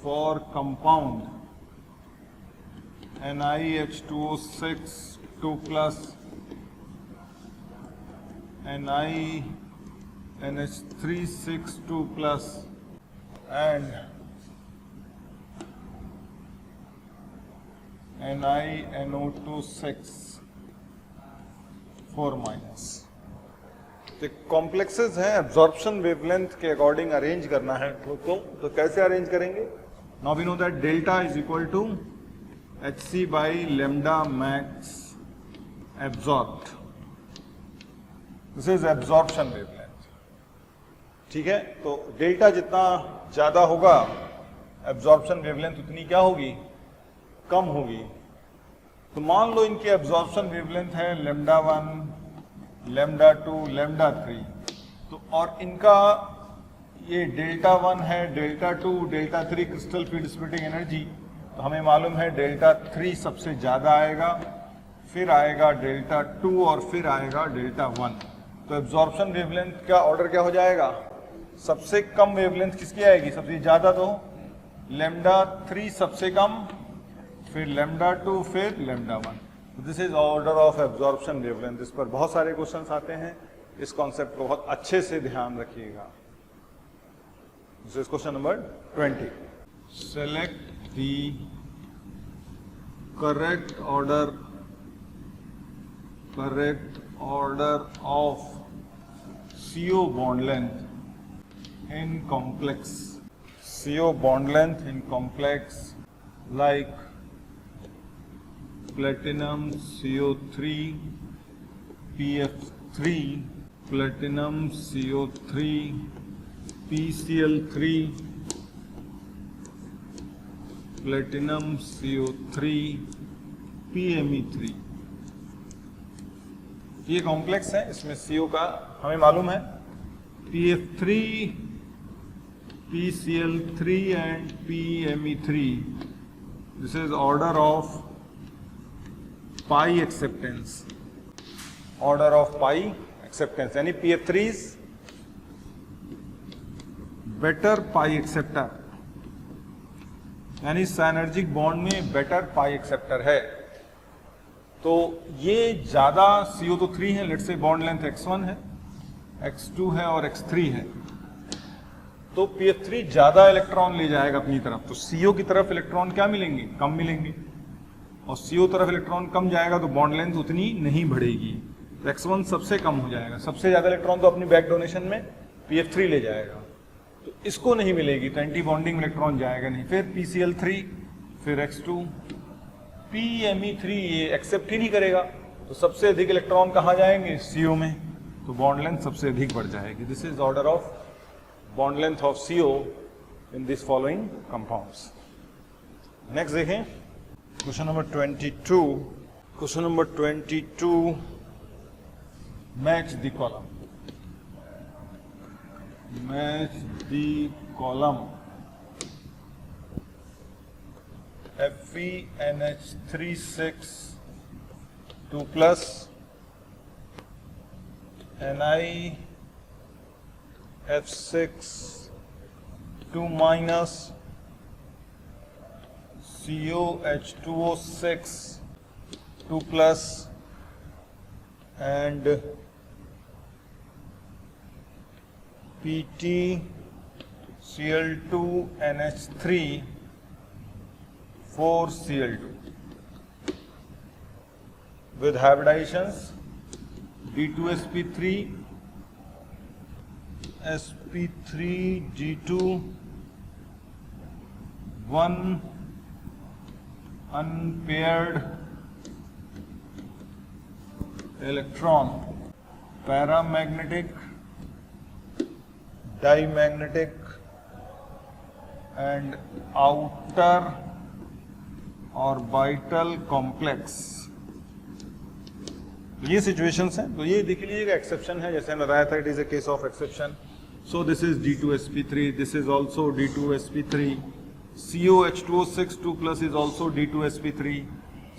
for compound NiH2O6 2+, NiNH3 2+, and NiNO2 6 4-। तो कॉम्प्लेक्सेस हैं, एब्जॉर्प्शन वेवलेंथ के अकॉर्डिंग अरेंज करना है तो कैसे अरेंज करेंगे, now we know that delta is equal to hc by lambda max absorbed, this is absorption wavelength, ठीक है। तो डेल्टा जितना ज्यादा होगा एब्जॉर्प्शन वेवलेंथ उतनी क्या होगी, कम होगी। तो मान लो इनकी एब्जॉर्प्शन वेवलेंथ है λ1 λ2 λ3, तो और इनका ये Δ1 है, Δ2 Δ3 क्रिस्टल फील्ड स्प्लिटिंग एनर्जी, तो हमें मालूम है Δ3 सबसे ज्यादा आएगा, फिर आएगा Δ2 और फिर आएगा Δ1। तो एब्जॉर्प्शन वेवलेंथ का ऑर्डर क्या हो जाएगा, सबसे कम वेवलेंथ किसकी आएगी, सबसे ज्यादा तो λ3 सबसे कम, फिर λ2 फिर λ1। This is order of absorption wavelength. इस पर बहुत सारे क्वेश्चंस आते हैं, इस कॉन्सेप्ट को बहुत अच्छे से ध्यान रखिएगा। This is question number 20। Select the correct order of CO bond length in complex, CO bond length in complex like platinum CO3 PF3 platinum CO3 PCl3 platinum CO3 PMe3। ये कॉम्प्लेक्स है, इसमें CO का हमें मालूम है PF3 PCl3 and PMe3। This is order of pi acceptance, order of pi acceptance, यानी PF3 is better pi acceptor, यानी साइनर्जिक बॉन्ड में बेटर पाई एक्सेप्टर है। तो ये ज्यादा CO तो 3 है, let's say bond length x1 है, x2 है और x3 है, तो PF3 ज्यादा इलेक्ट्रॉन ले जाएगा अपनी तरफ, तो CO की तरफ इलेक्ट्रॉन क्या मिलेंगे, कम मिलेंगे, और CO तरफ इलेक्ट्रॉन कम जाएगा तो बॉन्ड लेंथ उतनी नहीं बढ़ेगी, तो x1 सबसे कम हो जाएगा, सबसे ज्यादा इलेक्ट्रॉन तो अपनी बैक डोनेशन में PF3 ले जाएगा, तो इसको नहीं मिलेगी, तो एंटी बॉन्डिंग इलेक्ट्रॉन जाएगा नहीं, फिर PCl3, फिर x2, PMe3 ये एक्सेप्ट ही नहीं करेगा, तो सबसे अधिक इलेक्ट्रॉन कहाँ जाएंगे, CO में, तो बॉन्ड लेंथ सबसे अधिक बढ़ जाएगी। This is order of bond length of CO in this following compounds. Next देखें question number 22। Question number 22, match the column, match the column FeNH36 2 plus NiF6 2 minus COH2O6 2 plus and PtCl2NH3 4Cl2 with hybridizations D2sp3 sp3G2 one unpaired electron, paramagnetic, diamagnetic and outer orbital complex। ये सिचुएशंस हैं, तो ये देख लीजिएगा एक्सेप्शन है, जैसे हमने बताया था it is a case of exception. So this is D2sp3, this is also D2sp3, COH2O6 2 plus is also D2sp3,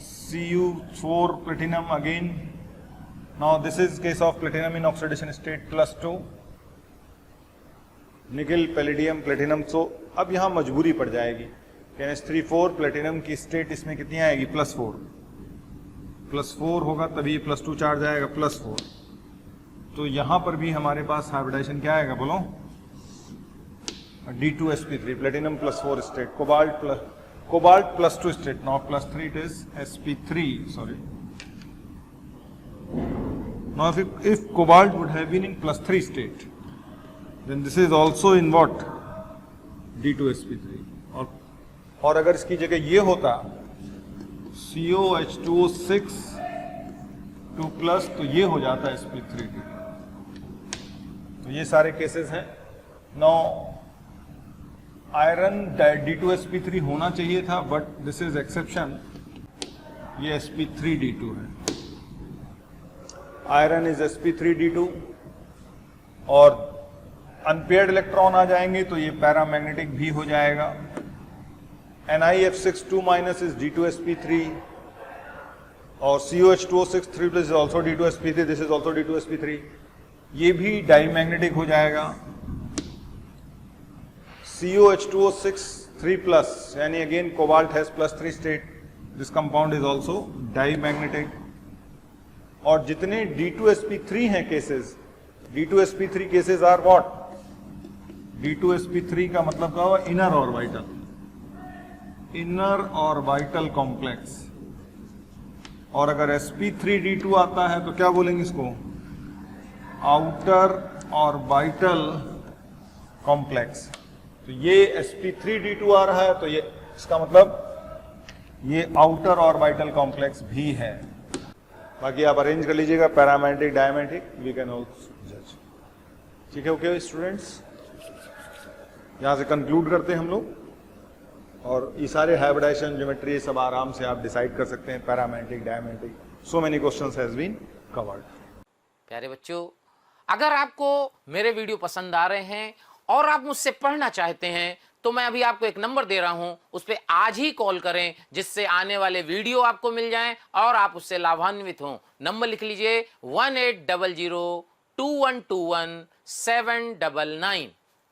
Cu4 platinum again। Now this is case of platinum in oxidation state +2, निकल पैलेडियम प्लेटिनम। सो अब यहाँ मजबूरी पड़ जाएगी, NH34 प्लेटिनम की स्टेट इसमें कितनी आएगी, +4 होगा, तभी ये +2 चार्ज आएगा, +4। तो यहाँ पर भी हमारे पास हाइब्रिडाइजेशन क्या आएगा, बोलो, D2sp3 platinum +4 state, cobalt +2 state, now +3 it is sp3, sorry। Now if cobalt would have been in +3 state, then this is also in what, D2sp3, और अगर इसकी जगह ये होता COH2O6 2 plus, तो ये हो जाता sp3। तो ये सारे केसेस हैं। Now आयरन D2sp3 होना चाहिए था, बट दिस इज एक्सेप्शन, ये sp3d2 है, आयरन इज sp3d2, और अनपेयर्ड इलेक्ट्रॉन आ जाएंगे तो ये पैरामैग्नेटिक भी हो जाएगा। NiF6 2 minus इज D2sp3, और COH2O6 3 plus is also D2sp3, this is also D2sp3, ये भी डाईमैग्नेटिक हो जाएगा। COH2O6 3 plus, यानी again cobalt has +3 state, this compound is also diamagnetic. और जितने D2sp3 हैं cases, D2sp3 cases are what, D2sp3 का मतलब क्या हुआ, inner orbital, inner orbital complex. और अगर sp3d2 आता है तो क्या बोलेंगे इसको, आउटर ऑर्बिटल कॉम्प्लेक्स। तो ये sp3d2 आ रहा है, तो ये इसका मतलब ये आउटर ऑर्बिटल कॉम्प्लेक्स भी है। बाकी आप अरेंज कर लीजिएगा, paramagnetic, diamagnetic, we can also जज। ठीक है, ओके स्टूडेंट्स, यहाँ से कंक्लूड करते हैं हम लोग। और ये सारे हाइब्रिडाइजेशन ज्योमेट्री सब आराम से आप डिसाइड कर सकते हैं, parametric, diametric, so many questions has been covered. प्यारे बच्चों, अगर आपको मेरे वीडियो पसंद आ रहे हैं और आप मुझसे पढ़ना चाहते हैं तो मैं अभी आपको एक नंबर दे रहा हूं, उस पर आज ही कॉल करें, जिससे आने वाले वीडियो आपको मिल जाएं और आप उससे लाभान्वित हों। नंबर लिख लीजिए 1800 2121 799।